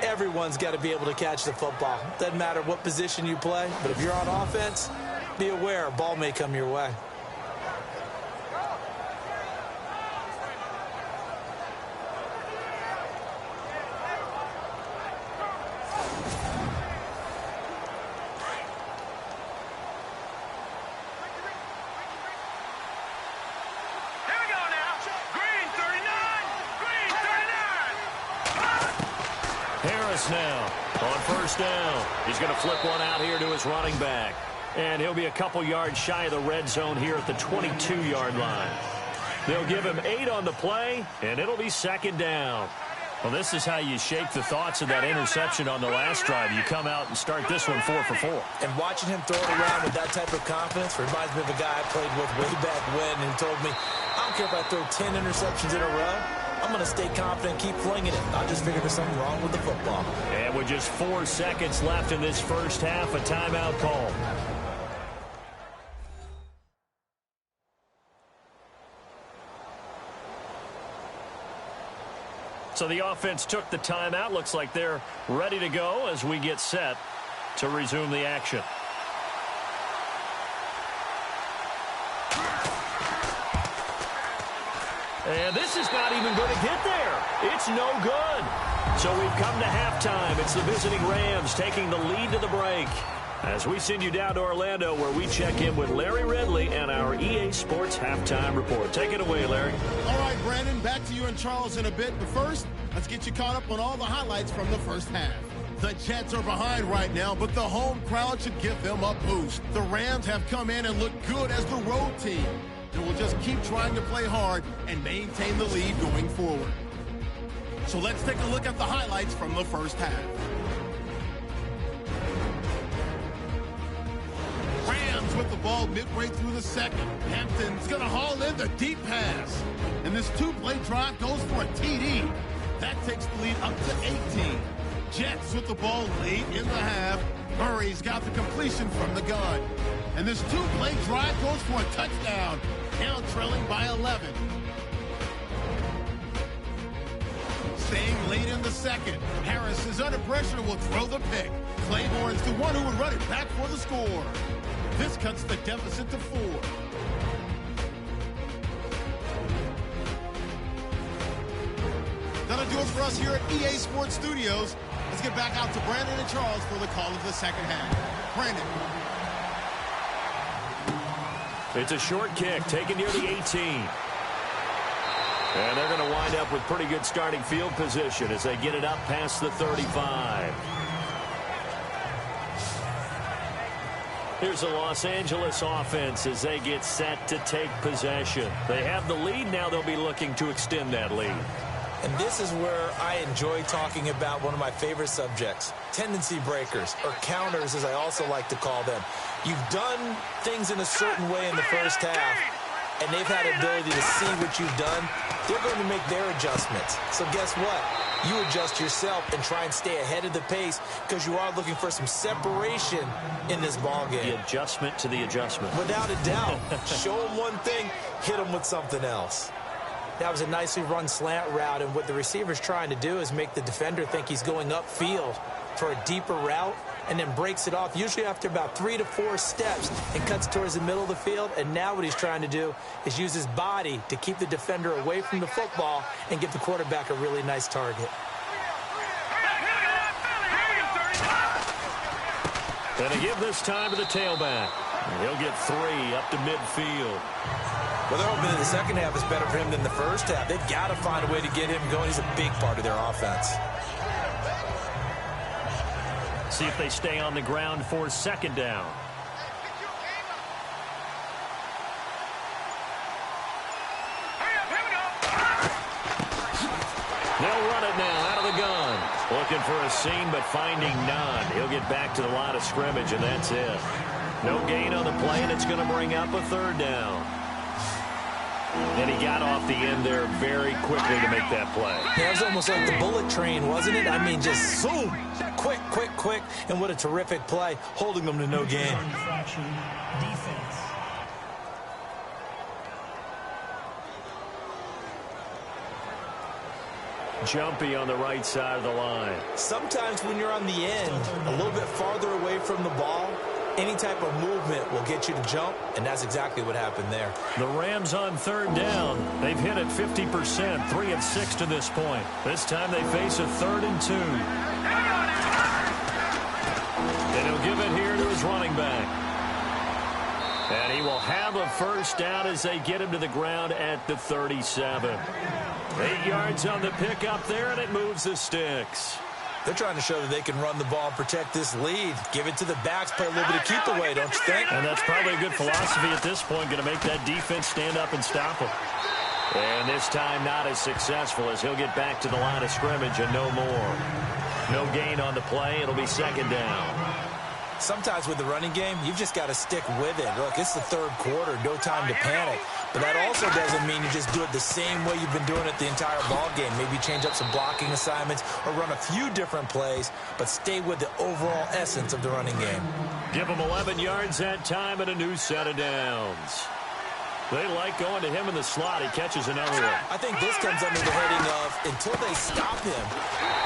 Speaker 2: Everyone's got to be able to catch the football. Doesn't matter what position you play, but if you're on offense, be aware a ball may come your way.
Speaker 1: Now on first down. He's going to flip one out here to his running back. And he'll be a couple yards shy of the red zone here at the 22-yard line. They'll give him 8 on the play, and it'll be second down. Well, this is how you shake the thoughts of that interception on the last drive. You come out and start this one 4 for 4.
Speaker 2: And watching him throw it around with that type of confidence reminds me of a guy I played with way back when and told me, I don't care if I throw 10 interceptions in a row. I'm going to stay confident and keep flinging it. I just figured there's something wrong with the football.
Speaker 1: And with just 4 seconds left in this first half, a timeout call. So the offense took the timeout. Looks like they're ready to go as we get set to resume the action. And this is not even going to get there. It's no good. So we've come to halftime. It's the visiting Rams taking the lead to the break. As we send you down to Orlando, where we check in with Larry Ridley and our EA Sports Halftime Report. Take it away, Larry.
Speaker 6: All right, Brandon, back to you and Charles in a bit. But first, let's get you caught up on all the highlights from the first half. The Jets are behind right now, but the home crowd should give them a boost. The Rams have come in and look good as the road team. And we'll just keep trying to play hard and maintain the lead going forward. So let's take a look at the highlights from the first half. Rams with the ball midway through the second. Hampton's going to haul in the deep pass. And this two-play drive goes for a TD. That takes the lead up to 18. Jets with the ball late in the half. Murray's got the completion from the gun. And this two-play drive goes for a touchdown. Now trailing by 11. Staying late in the second. Harris is under pressure and will throw the pick. Claiborne's the one who would run it back for the score. This cuts the deficit to 4. That'll do it for us here at EA Sports Studios. Let's get back out to Brandon and Charles for the call of the second half. Brandon.
Speaker 1: It's a short kick taken near the 18. And they're going to wind up with pretty good starting field position as they get it up past the 35. Here's the Los Angeles offense as they get set to take possession. They have the lead. Now they'll be looking to extend that lead.
Speaker 2: And this is where I enjoy talking about one of my favorite subjects, tendency breakers, or counters as I also like to call them. You've done things in a certain way in the first half, and they've had the ability to see what you've done. They're going to make their adjustments. So guess what? You adjust yourself and try and stay ahead of the pace because you are looking for some separation in this ball game.
Speaker 1: The adjustment to the adjustment.
Speaker 2: Without a doubt. Show them one thing, hit them with something else. That was a nicely run slant route, and what the receiver's trying to do is make the defender think he's going upfield for a deeper route and then breaks it off, usually after about 3 to 4 steps, and cuts towards the middle of the field. And now what he's trying to do is use his body to keep the defender away from the football and give the quarterback a really nice target.
Speaker 1: And to give this time to the tailback. He'll get 3 up to midfield.
Speaker 2: Well, they're hoping that the second half is better for him than the first half. They've got to find a way to get him going. He's a big part of their offense.
Speaker 1: See if they stay on the ground for second down. They'll run it now out of the gun. Looking for a seam, but finding none. He'll get back to the line of scrimmage, and that's it. No gain on the play, and it's going to bring up a third down. And he got off the end there very quickly to make that play.
Speaker 2: Yeah, it was almost like the bullet train, wasn't it? I mean, just zoom. Quick, quick, quick. And what a terrific play, holding them to no gain.
Speaker 1: Jumpy on the right side of the line.
Speaker 2: Sometimes when you're on the end, a little bit farther away from the ball, any type of movement will get you to jump, and that's exactly what happened there.
Speaker 1: The Rams on third down. They've hit it 50%, 3 of 6 to this point. This time they face a 3rd and 2. And he'll give it here to his running back. And he will have a first down as they get him to the ground at the 37. 8 yards on the pickup there, and it moves the sticks.
Speaker 2: They're trying to show that they can run the ball and protect this lead. Give it to the backs, play a little bit of keep away, don't you think?
Speaker 1: And that's probably a good philosophy at this point, going to make that defense stand up and stop him. And this time not as successful as he'll get back to the line of scrimmage and no more. No gain on the play. It'll be second down.
Speaker 2: Sometimes with the running game, you've just got to stick with it. Look, it's the third quarter, no time to panic. But that also doesn't mean you just do it the same way you've been doing it the entire ball game. Maybe change up some blocking assignments or run a few different plays, but stay with the overall essence of the running game.
Speaker 1: Give them 11 yards that time and a new set of downs. They like going to him in the slot. He catches another one.
Speaker 2: I think this comes under the heading of, until they stop him,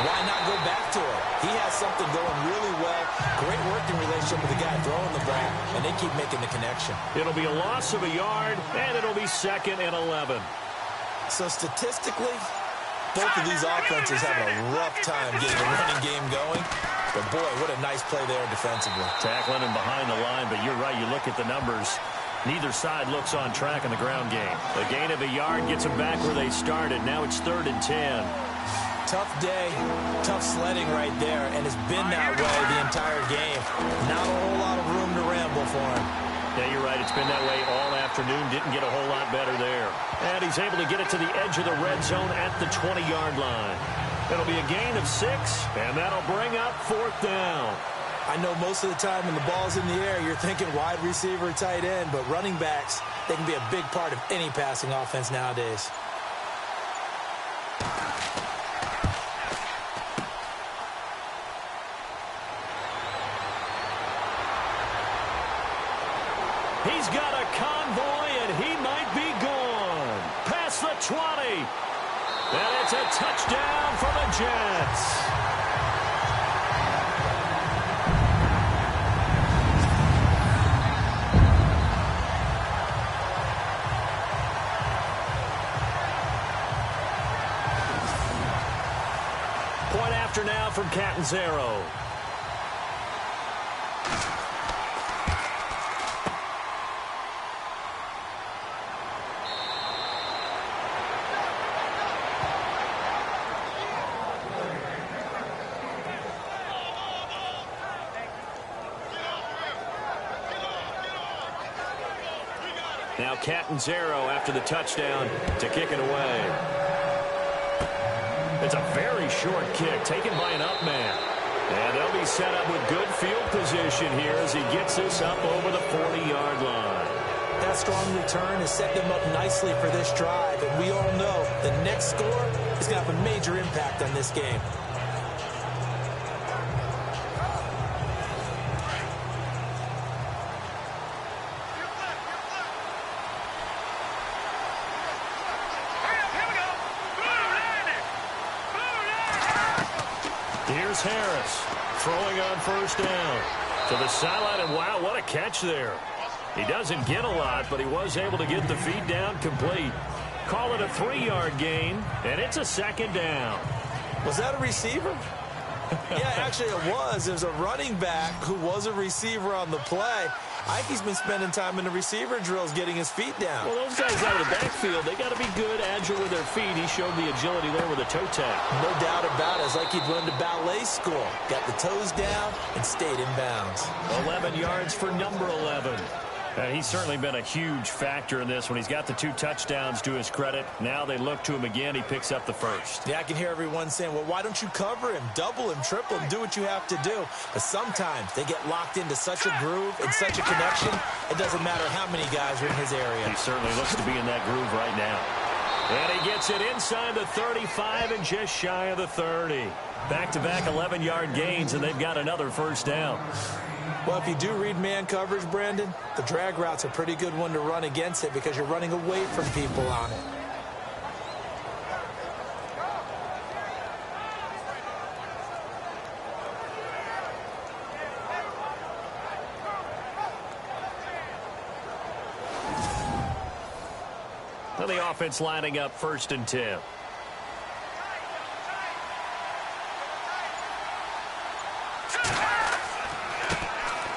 Speaker 2: why not go back to him? He has something going really well. Great working relationship with the guy throwing the ball, and they keep making the connection.
Speaker 1: It'll be a loss of a yard, and it'll be 2nd and 11.
Speaker 2: So statistically, both of these offenses having a rough time getting the running game going. But, boy, what a nice play there defensively.
Speaker 1: Tackling him behind the line, but you're right. You look at the numbers. Neither side looks on track in the ground game. A gain of a yard gets them back where they started. Now it's 3rd and 10.
Speaker 2: Tough day, tough sledding right there, and it's been that way the entire game. Not a whole lot of room to ramble for him.
Speaker 1: Yeah, you're right. It's been that way all afternoon. Didn't get a whole lot better there. And he's able to get it to the edge of the red zone at the 20-yard line. It'll be a gain of 6, and that'll bring up 4th down.
Speaker 2: I know most of the time when the ball's in the air, you're thinking wide receiver, tight end, but running backs, they can be a big part of any passing offense nowadays.
Speaker 1: He's got a convoy, and he might be gone. Past the 20. And it's a touchdown for the Jets. Point after now from Catanzaro. Now Catanzaro after the touchdown to kick it away. It's a very short kick taken by an up man. And they'll be set up with good field position here as he gets this up over the 40-yard line.
Speaker 2: That strong return has set them up nicely for this drive, and we all know the next score is going to have a major impact on this game.
Speaker 1: Here's Harris throwing on 1st down to the sideline, and wow, what a catch there. He doesn't get a lot, but he was able to get the feed down complete. Call it a 3-yard gain, and it's a 2nd down.
Speaker 2: Was that a receiver? Yeah, actually it was. It was a running back who was a receiver on the play. I think he's been spending time in the receiver drills getting his feet down.
Speaker 1: Well, those guys out of the backfield, they got to be good, agile with their feet. He showed the agility there with a toe tag.
Speaker 2: No doubt about it. It's like he'd run to ballet school. Got the toes down and stayed in bounds.
Speaker 1: 11 yards for number 11. He's certainly been a huge factor in this when he's got the 2 touchdowns to his credit. Now they look to him again. He picks up the 1st.
Speaker 2: Yeah, I can hear everyone saying, well, why don't you cover him, double him, triple him, do what you have to do. But sometimes they get locked into such a groove and such a connection, it doesn't matter how many guys are in his area.
Speaker 1: He certainly looks to be in that groove right now. And he gets it inside the 35 and just shy of the 30. Back-to-back 11-yard gains, and they've got another 1st down.
Speaker 2: Well, if you do read man coverage, Brandon, the drag route's a pretty good one to run against it because you're running away from people on it.
Speaker 1: Well, the offense lining up 1st and 10.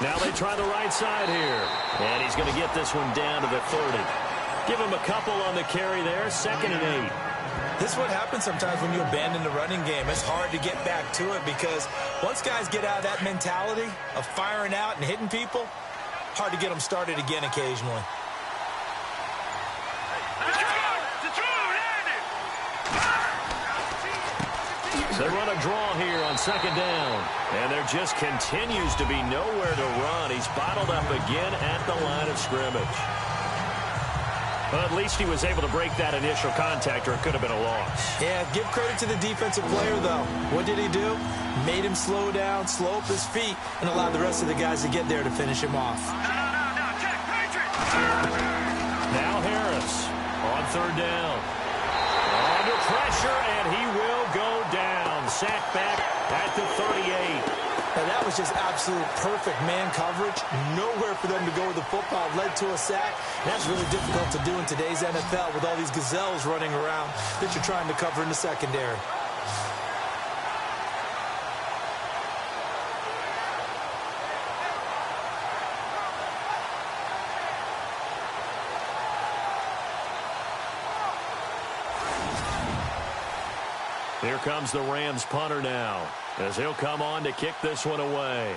Speaker 1: Now they try the right side here. And he's going to get this one down to the 30. Give him a couple on the carry there. 2nd and 8.
Speaker 2: This is what happens sometimes when you abandon the running game. It's hard to get back to it because once guys get out of that mentality of firing out and hitting people, hard to get them started again occasionally.
Speaker 1: They run a draw here on 2nd down. And there just continues to be nowhere to run. He's bottled up again at the line of scrimmage. Well, at least he was able to break that initial contact, or it could have been a loss.
Speaker 2: Yeah, give credit to the defensive player, though. What did he do? Made him slow down, slow up his feet, and allowed the rest of the guys to get there to finish him off.
Speaker 1: Now Harris third down. Under pressure, and he will go down. Sacked back at the 38.
Speaker 2: And that was just absolute perfect man coverage. Nowhere for them to go with the football. Led to a sack. And that's really difficult to do in today's NFL with all these gazelles running around that you're trying to cover in the secondary.
Speaker 1: Here comes the Rams punter now, as he'll come on to kick this one away.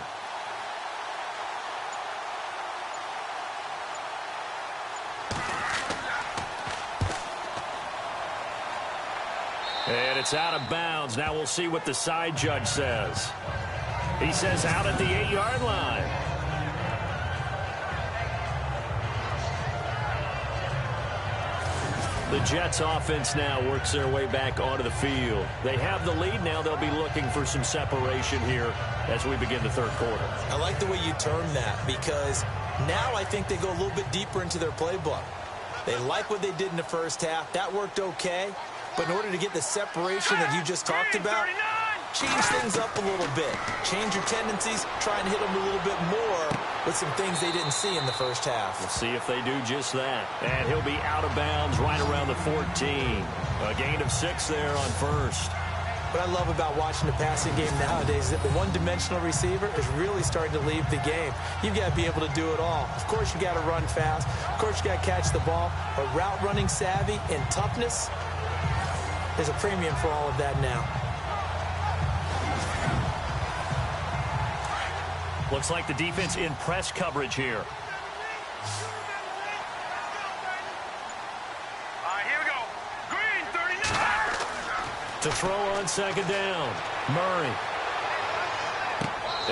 Speaker 1: And it's out of bounds. Now we'll see what the side judge says. He says out at the 8-yard line. The Jets offense now works their way back onto the field. They have the lead now. They'll be looking for some separation here as we begin the third quarter.
Speaker 2: I like the way you term that, because now I think they go a little bit deeper into their playbook. They like what they did in the first half. That worked okay. But in order to get the separation that you just talked about, change things up a little bit. Change your tendencies. Try and hit them a little bit more with some things they didn't see in the first half.
Speaker 1: We'll see if they do just that. And he'll be out of bounds right around the 14. A gain of 6 there on first.
Speaker 2: What I love about watching the passing game nowadays is that the one-dimensional receiver is really starting to leave the game. You've got to be able to do it all. Of course, you got to run fast. Of course, you got to catch the ball. But route running savvy and toughness, there's a premium for all of that now.
Speaker 1: Looks like the defense in press coverage here.
Speaker 4: All right, here we go. Green, 39.
Speaker 1: To throw on second down, Murray.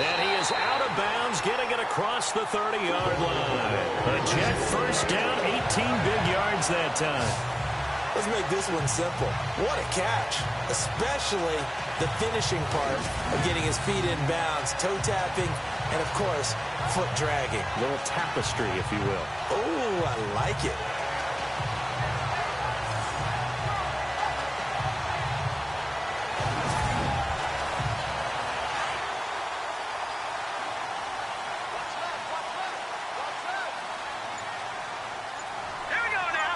Speaker 1: And he is out of bounds, getting it across the 30-yard line. A Jet first down, 18 big yards that time.
Speaker 2: Let's make this one simple. What a catch, especially the finishing part of getting his feet in bounds, toe tapping, and, of course, foot dragging.
Speaker 1: A little tapestry, if you will.
Speaker 2: Oh, I like it.
Speaker 4: Here we go now.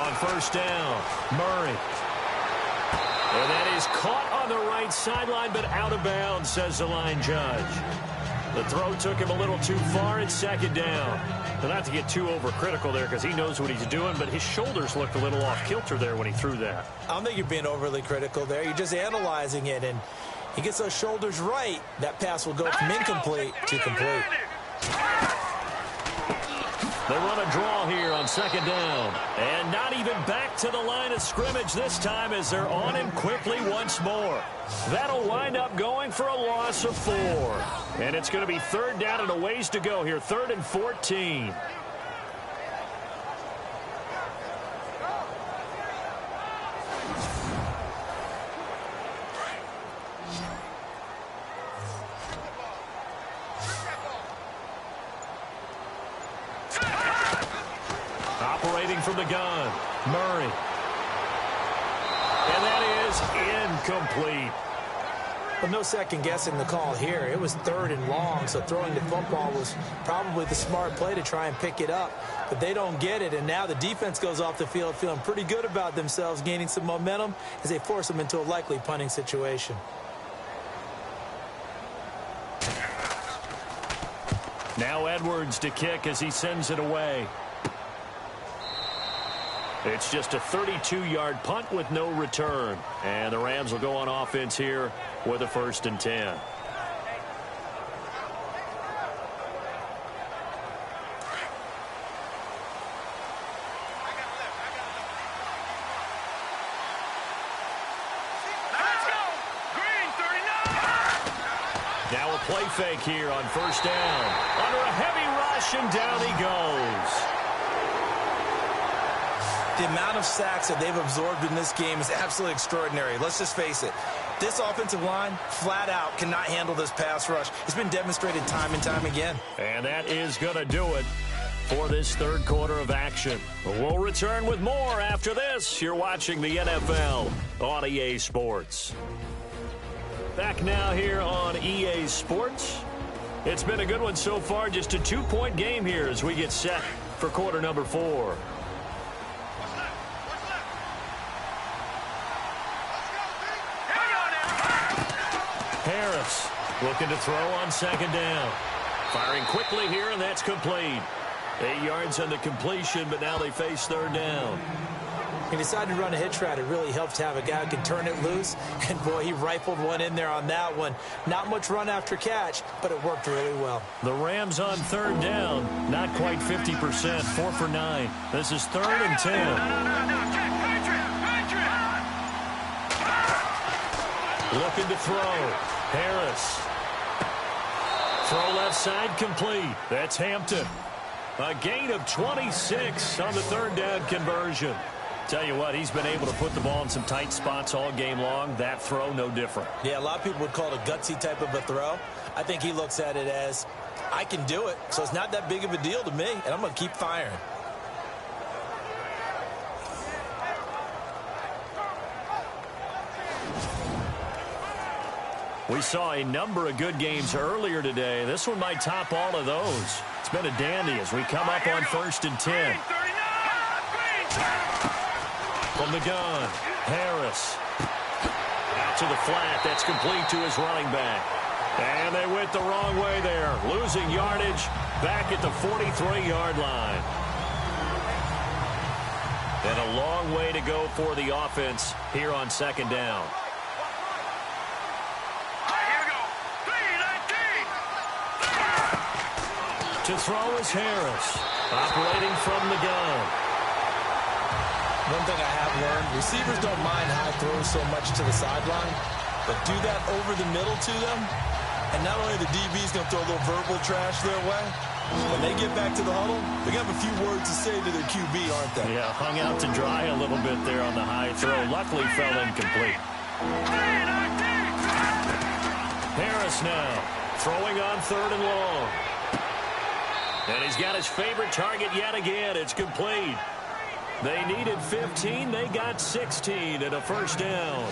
Speaker 1: On first down, Murray. And that is caught on the right sideline, but out of bounds, says the line judge. The throw took him a little too far. It's second down. But not to get too overcritical there, because he knows what he's doing, but his shoulders looked a little off kilter there when he threw that.
Speaker 2: I don't think you're being overly critical there. You're just analyzing it, and he gets those shoulders right. That pass will go from incomplete to complete.
Speaker 1: They run a draw here on second down. And not even back to the line of scrimmage this time, as they're on him quickly once more. That'll wind up going for a loss of 4. And it's going to be third down and a ways to go here. 3rd and 14. Operating from the gun, Murray. And that is incomplete.
Speaker 2: Well, no second guessing the call here. It was 3rd and long, so throwing the football was probably the smart play to try and pick it up. But they don't get it, and now the defense goes off the field feeling pretty good about themselves, gaining some momentum as they force them into a likely punting situation.
Speaker 1: Now Edwards to kick as he sends it away. It's just a 32-yard punt with no return. And the Rams will go on offense here with a 1st and 10.
Speaker 4: Let's go. Green, 39.
Speaker 1: Now a play fake here on first down. Under a heavy rush, and down he goes.
Speaker 2: The amount of sacks that they've absorbed in this game is absolutely extraordinary. Let's just face it. This offensive line, flat out, cannot handle this pass rush. It's been demonstrated time and time again.
Speaker 1: And that is going to do it for this third quarter of action. We'll return with more after this. You're watching the NFL on EA Sports. Back now here on EA Sports. It's been a good one so far. Just a 2-point game here as we get set for quarter number 4. Harris looking to throw on second down. Firing quickly here, and that's complete. 8 yards on the completion, but now they face third down.
Speaker 2: He decided to run a hitch route. It really helped to have a guy who can turn it loose. And, boy, he rifled one in there on that one. Not much run after catch, but it worked really well.
Speaker 1: The Rams on third down, not quite 50%, 4 for 9. This is 3rd and 10. Looking to throw. Harris. Throw left side complete. That's Hampton. A gain of 26 on the third down conversion. Tell you what, he's been able to put the ball in some tight spots all game long. That throw, no different.
Speaker 2: Yeah, a lot of people would call it a gutsy type of a throw. I think he looks at it as, I can do it, so it's not that big of a deal to me, and I'm going to keep firing.
Speaker 1: We saw a number of good games earlier today. This one might top all of those. It's been a dandy as we come up on 1st and 10. From the gun, Harris. Out to the flat. That's complete to his running back. And they went the wrong way there. Losing yardage back at the 43-yard line. And a long way to go for the offense here on second down. To throw is Harris, operating from the gun.
Speaker 2: One thing I have learned, receivers don't mind high throws so much to the sideline, but do that over the middle to them, and not only the DB's going to throw a little verbal trash their way, when they get back to the huddle, they're going to have a few words to say to their QB, aren't they?
Speaker 1: Yeah, hung out to dry a little bit there on the high throw. Luckily fell incomplete. Harris now, throwing on 3rd and long. And he's got his favorite target yet again. It's complete. They needed 15. They got 16 and a first down.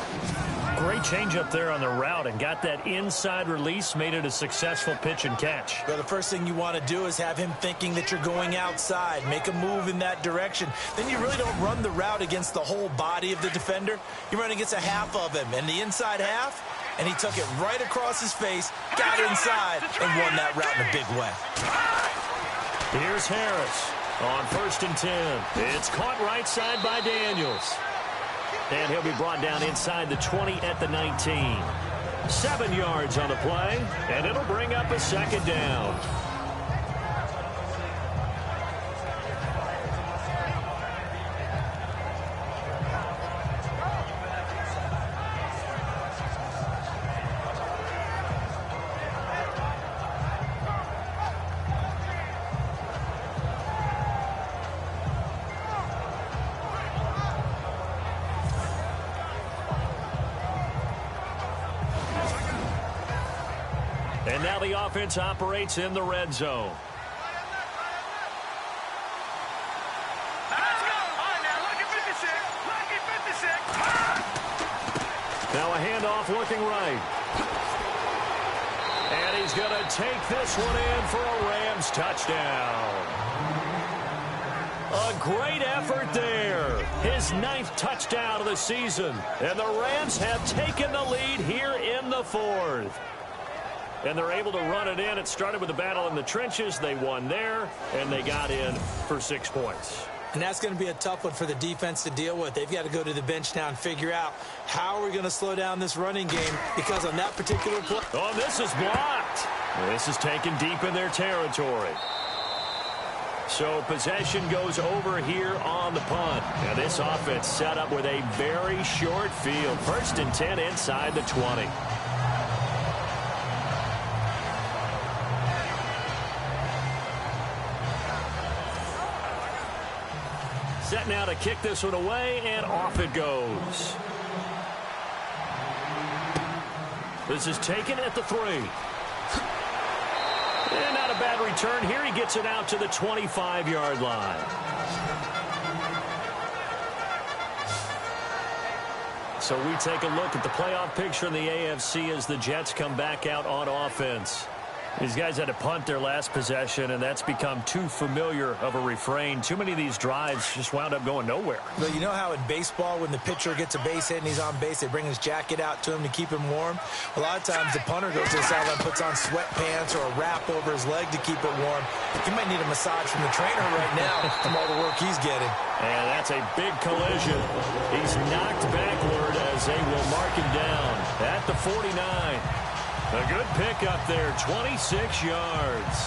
Speaker 1: Great change up there on the route and got that inside release, made it a successful pitch and catch.
Speaker 2: Well, the first thing you want to do is have him thinking that you're going outside, make a move in that direction. Then you really don't run the route against the whole body of the defender. You run against a half of him, and the inside half, and he took it right across his face, got inside, and won that route in a big way.
Speaker 1: Here's Harris on 1st and 10. It's caught right side by Daniels. And he'll be brought down inside the 20 at the 19. 7 yards on the play, and it'll bring up a second down. And now the offense operates in the red zone.
Speaker 4: Let's go. All right, now look at 56. Look at 56.
Speaker 1: Now a handoff looking right. And he's going to take this one in for a Rams touchdown. A great effort there. His 9th touchdown of the season. And the Rams have taken the lead here in the 4th. And they're able to run it in. It started with a battle in the trenches. They won there, and they got in for 6 points.
Speaker 2: And that's going to be a tough one for the defense to deal with. They've got to go to the bench now and figure out how we're going to slow down this running game, because on that particular play...
Speaker 1: Oh, this is blocked. This is taken deep in their territory. So possession goes over here on the punt. Now this offense set up with a very short field. 1st and 10 inside the 20. Set now to kick this one away, and off it goes. This is taken at the 3. And not a bad return here. He gets it out to the 25-yard line. So we take a look at the playoff picture in the AFC as the Jets come back out on offense. These guys had to punt their last possession, and that's become too familiar of a refrain. Too many of these drives just wound up going nowhere.
Speaker 2: Well, you know how in baseball, when the pitcher gets a base hit and he's on base, they bring his jacket out to him to keep him warm? A lot of times the punter goes to the sideline, puts on sweatpants or a wrap over his leg to keep it warm. He might need a massage from the trainer right now from all the work he's getting.
Speaker 1: And that's a big collision. He's knocked backward as they will mark him down at the 49. A good pickup there, 26 yards.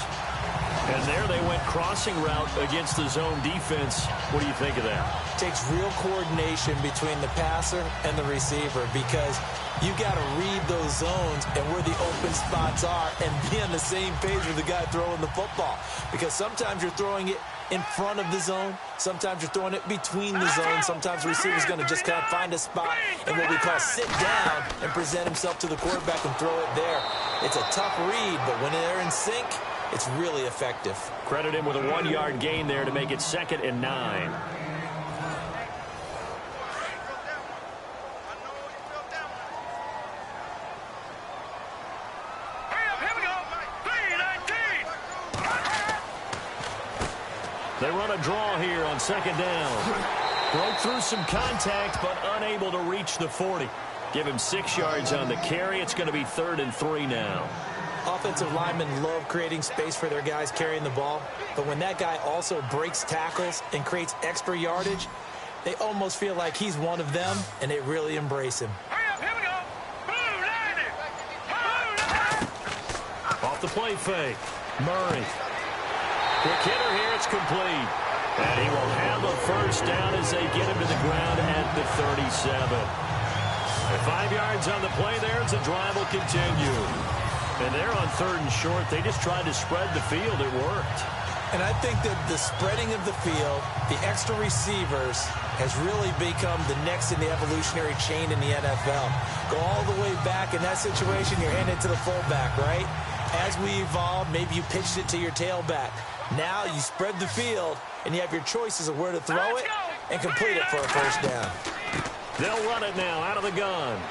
Speaker 1: And there they went crossing route against the zone defense. What do you think of that?
Speaker 2: It takes real coordination between the passer and the receiver because you got to read those zones and where the open spots are and be on the same page with the guy throwing the football. Because sometimes you're throwing it in front of the zone. Sometimes you're throwing it between the zones. Sometimes the receiver's going to just kind of find a spot and what we call sit down and present himself to the quarterback and throw it there. It's a tough read, but when they're in sync, it's really effective.
Speaker 1: Credit him with a 1-yard gain there to make it 2nd and 9. They run a draw here on 2nd down. Broke through some contact, but unable to reach the 40. Give him 6 yards on the carry. It's going to be 3rd and 3 now.
Speaker 2: Offensive linemen love creating space for their guys carrying the ball, but when that guy also breaks tackles and creates extra yardage, they almost feel like he's one of them, and they really embrace him.
Speaker 1: Off the play fake. Murray. Quick hitter here. It's complete. And he will have a first down as they get him to the ground at the 37. And 5 yards on the play there as the drive will continue. And they're on 3rd and short. They just tried to spread the field. It worked.
Speaker 2: And I think that the spreading of the field, the extra receivers, has really become the next in the evolutionary chain in the NFL. Go all the way back in that situation, you're handing it to the fullback, right? As we evolve, maybe you pitched it to your tailback. Now you spread the field, and you have your choices of where to throw it and complete it for a first down.
Speaker 1: They'll run it now out of the gun.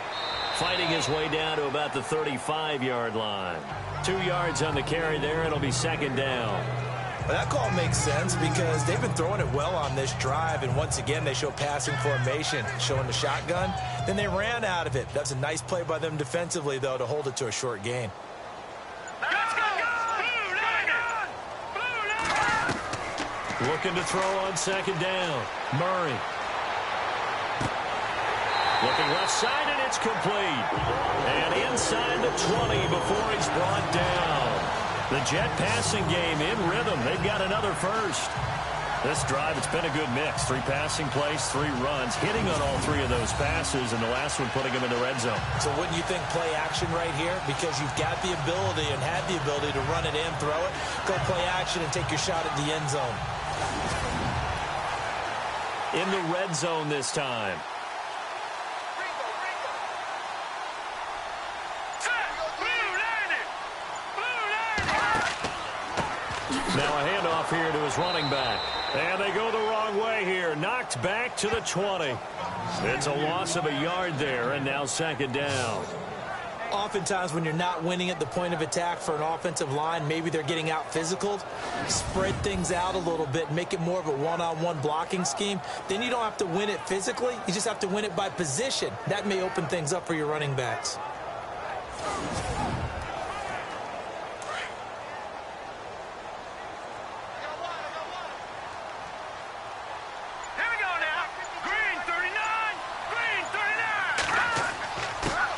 Speaker 1: Fighting his way down to about the 35-yard line. 2 yards on the carry there. It'll be 2nd down.
Speaker 2: Well, that call makes sense because they've been throwing it well on this drive, and once again they show passing formation, showing the shotgun. Then they ran out of it. That's a nice play by them defensively, though, to hold it to a short gain.
Speaker 1: Looking to throw on 2nd down. Murray. Looking left side, and it's complete. And inside the 20 before he's brought down. The Jet passing game in rhythm. They've got another first. This drive, it's been a good mix. 3 passing plays, 3 runs, hitting on all 3 of those passes, and the last one putting him in the red zone.
Speaker 2: So wouldn't you think play action right here? Because you've got the ability and had the ability to run it in, throw it, go play action, and take your shot at the end zone.
Speaker 1: In the red zone this time. Now a handoff here to his running back. And they go the wrong way here. Knocked back to the 20. It's a loss of a yard there, and now 2nd down.
Speaker 2: Oftentimes when you're not winning at the point of attack for an offensive line, maybe they're getting out physical, spread things out a little bit, make it more of a one-on-one blocking scheme. Then you don't have to win it physically. You just have to win it by position. That may open things up for your running backs.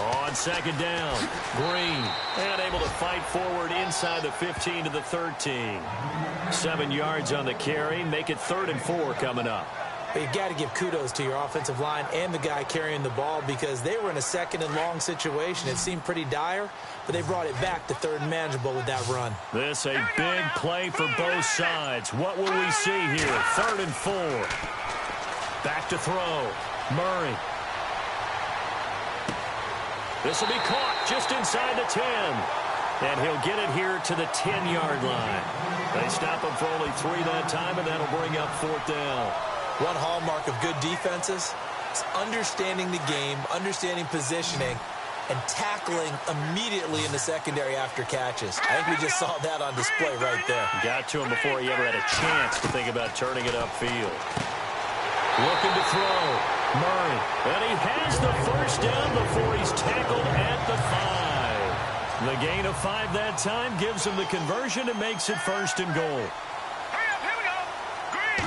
Speaker 1: On 2nd down, Green, and able to fight forward inside the 15 to the 13. 7 yards on the carry, make it 3rd and 4 coming up.
Speaker 2: But you've got to give kudos to your offensive line and the guy carrying the ball because they were in a 2nd and long situation. It seemed pretty dire, but they brought it back to 3rd and manageable with that run.
Speaker 1: This a big play for both sides. What will we see here? 3rd and 4. Back to throw. Murray. This will be caught just inside the 10. And he'll get it here to the 10-yard line. They stop him for only 3 that time, and that'll bring up 4th down.
Speaker 2: One hallmark of good defenses is understanding the game, understanding positioning, and tackling immediately in the secondary after catches. I think we just saw that on display right there.
Speaker 1: Got to him before he ever had a chance to think about turning it upfield. Looking to throw. Murray. And he has the first down before he's tackled at the 5. The gain of 5 that time gives him the conversion and makes it 1st and goal.
Speaker 4: Here we go. Green.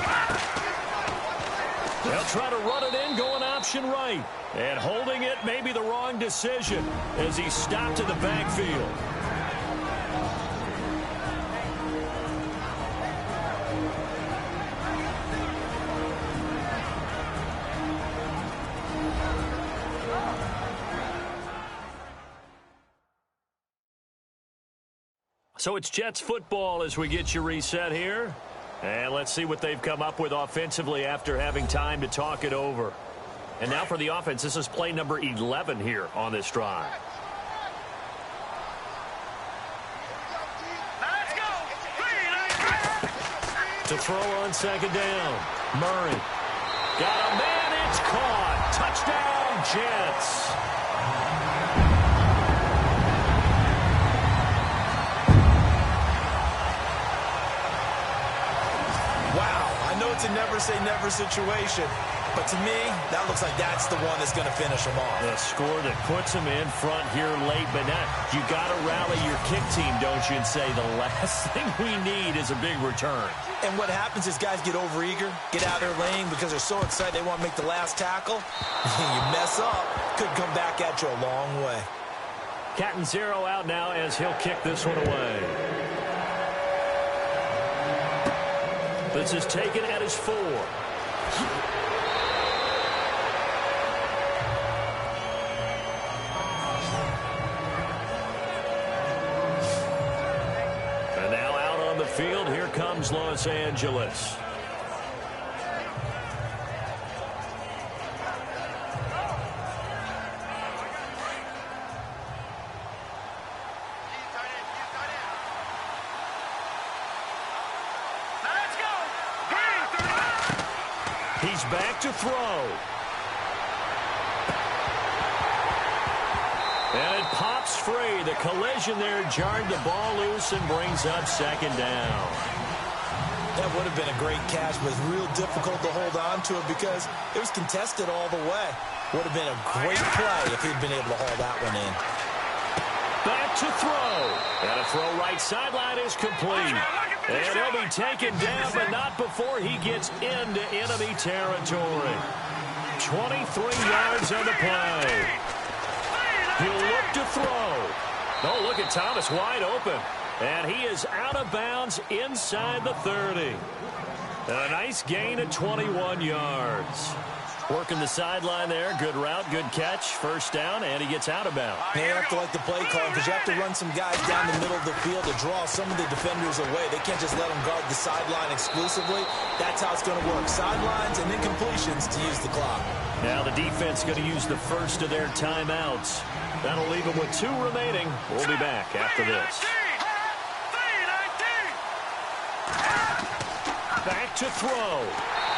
Speaker 1: They'll try to run it in, going option right. And holding it may be the wrong decision as he stopped in the backfield. So it's Jets football as we get you reset here. And let's see what they've come up with offensively after having time to talk it over. And now for the offense, this is play number 11 here on this drive.
Speaker 4: Let's go.
Speaker 1: To throw on 2nd down. Murray. Got a man, it's caught. Touchdown, Jets.
Speaker 2: It's a never-say-never situation. But to me, that looks like that's the one that's going to finish them off.
Speaker 1: The score that puts them in front here late. But now you got to rally your kick team, don't you, and say the last thing we need is a big return.
Speaker 2: And what happens is guys get overeager, get out of their lane because they're so excited they want to make the last tackle. You mess up, could come back at you a long way.
Speaker 1: Cat and 0 out now as he'll kick this one away. This is taken at his 4. And now out on the field, here comes Los Angeles. He's back to throw. And it pops free. The collision there jarred the ball loose and brings up 2nd down.
Speaker 2: That would have been a great catch, but it's real difficult to hold on to it because it was contested all the way. Would have been a great play if he'd been able to haul that one in.
Speaker 1: Back to throw. And a throw right sideline is complete. And he'll be taken down, but not before he gets into enemy territory. 23 yards on the play. He'll look to throw. Oh, look at Thomas wide open. And he is out of bounds inside the 30. And a nice gain of 21 yards. Working the sideline there. Good route, good catch. 1st down, and he gets out of bounds.
Speaker 2: You have to like the play call because you have to run some guys down the middle of the field to draw some of the defenders away. They can't just let them guard the sideline exclusively. That's how it's going to work. Sidelines and then completions to use the clock.
Speaker 1: Now the defense going to use the first of their timeouts. That'll leave them with 2 remaining. We'll be back after this. Back to throw.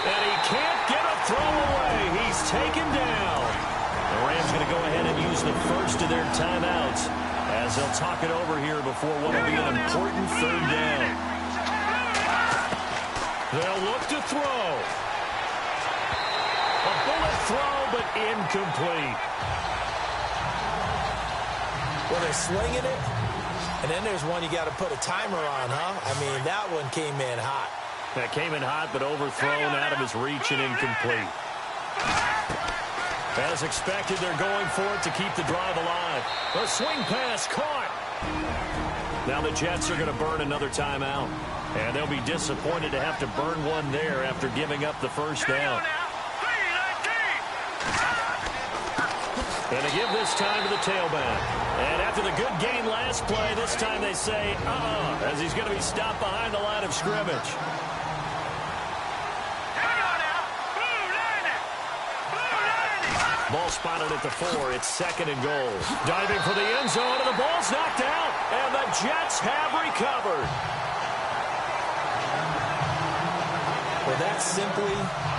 Speaker 1: And he can't get a throw away. He's taken down. The Rams going to go ahead and use the first of their timeouts as they'll talk it over here before what will be an important 3rd down. They'll look to throw. A bullet throw, but incomplete.
Speaker 2: Well, they're slinging it, and then there's one you got to put a timer on, huh? I mean, that one came in hot.
Speaker 1: That came in hot, but overthrown out of his reach and incomplete. As expected, they're going for it to keep the drive alive. A swing pass caught. Now the Jets are going to burn another timeout. And they'll be disappointed to have to burn one there after giving up the 1st down. And to give this time to the tailback. And after the good game last play, this time they say, as he's going to be stopped behind the line of scrimmage. Ball spotted at the 4. It's 2nd and goal. Diving for the end zone, and the ball's knocked out. And the Jets have recovered.
Speaker 2: Well, that simply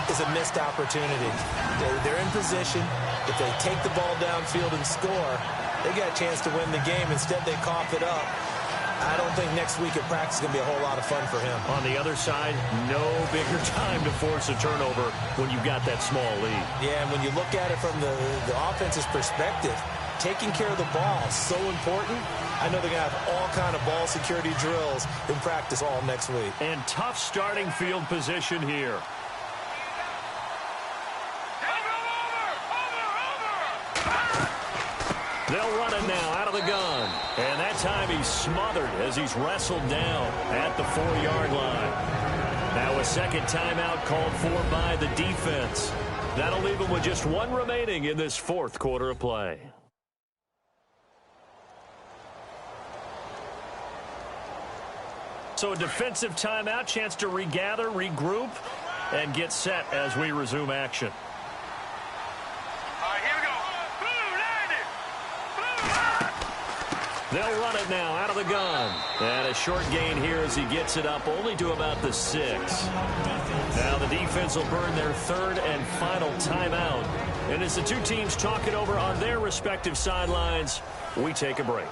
Speaker 2: is a missed opportunity. They're in position. If they take the ball downfield and score, they got a chance to win the game. Instead, they cough it up. I don't think next week at practice is going to be a whole lot of fun for him.
Speaker 1: On the other side, no bigger time to force a turnover when you've got that small lead.
Speaker 2: Yeah, and when you look at it from the offense's perspective, taking care of the ball is so important. I know they're going to have all kind of ball security drills in practice all next week.
Speaker 1: And tough starting field position here. They'll run it now out of the gun. And that time he's smothered as he's wrestled down at the 4-yard line. Now a second timeout called for by the defense. That'll leave him with just one remaining in this fourth quarter of play. So a defensive timeout, chance to regather, regroup, and get set as we resume action. They'll run it now out of the gun. And a short gain here as he gets it up only to about the 6. Now the defense will burn their third and final timeout. And as the two teams talk it over on their respective sidelines, we take a break.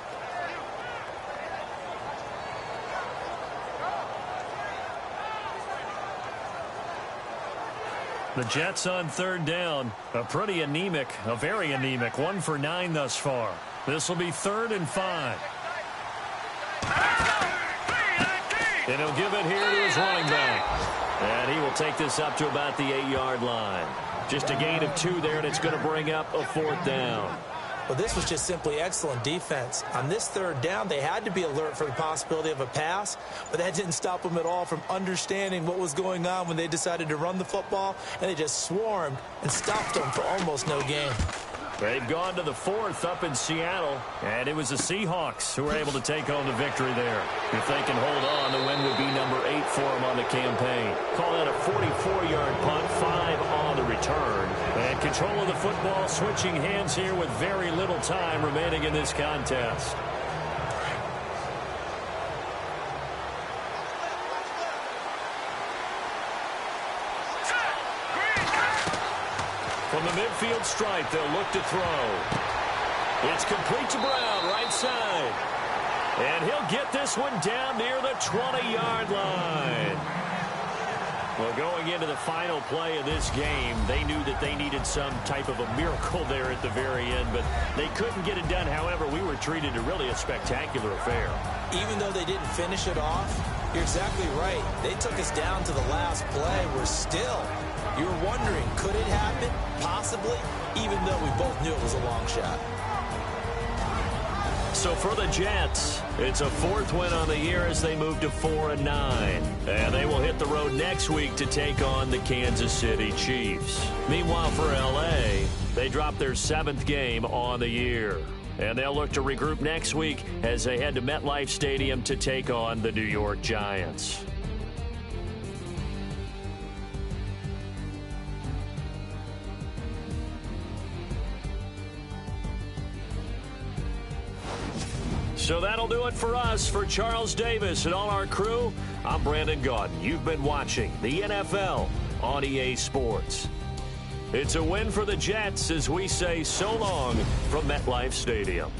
Speaker 1: The Jets on third down. A very anemic 1 for 9 thus far. This will be 3rd and 5. And he'll give it here to his running back. And he will take this up to about the 8-yard line. Just a gain of 2 there, and it's going to bring up a 4th down.
Speaker 2: Well, this was just simply excellent defense. On this third down, they had to be alert for the possibility of a pass, but that didn't stop them at all from understanding what was going on when they decided to run the football, and they just swarmed and stopped them for almost no gain.
Speaker 1: They've gone to the 4th up in Seattle, and it was the Seahawks who were able to take home the victory there. If they can hold on, the win would be number 8 for them on the campaign. Call that a 44-yard punt, 5 on the return. And control of the football switching hands here with very little time remaining in this contest. From the midfield stripe, they'll look to throw. It's complete to Brown, right side. And he'll get this one down near the 20-yard line. Well, going into the final play of this game, they knew that they needed some type of a miracle there at the very end, but they couldn't get it done. However, we were treated to really a spectacular affair.
Speaker 2: Even though they didn't finish it off, you're exactly right. They took us down to the last play. We're still... You were wondering, could it happen? Possibly, even though we both knew it was a long shot.
Speaker 1: So for the Jets, it's a 4th win on the year as they move to 4-9. And they will hit the road next week to take on the Kansas City Chiefs. Meanwhile, for L.A., they dropped their 7th game on the year. And they'll look to regroup next week as they head to MetLife Stadium to take on the New York Giants. So that'll do it for us. For Charles Davis and all our crew, I'm Brandon Gaudin. You've been watching the NFL on EA Sports. It's a win for the Jets as we say so long from MetLife Stadium.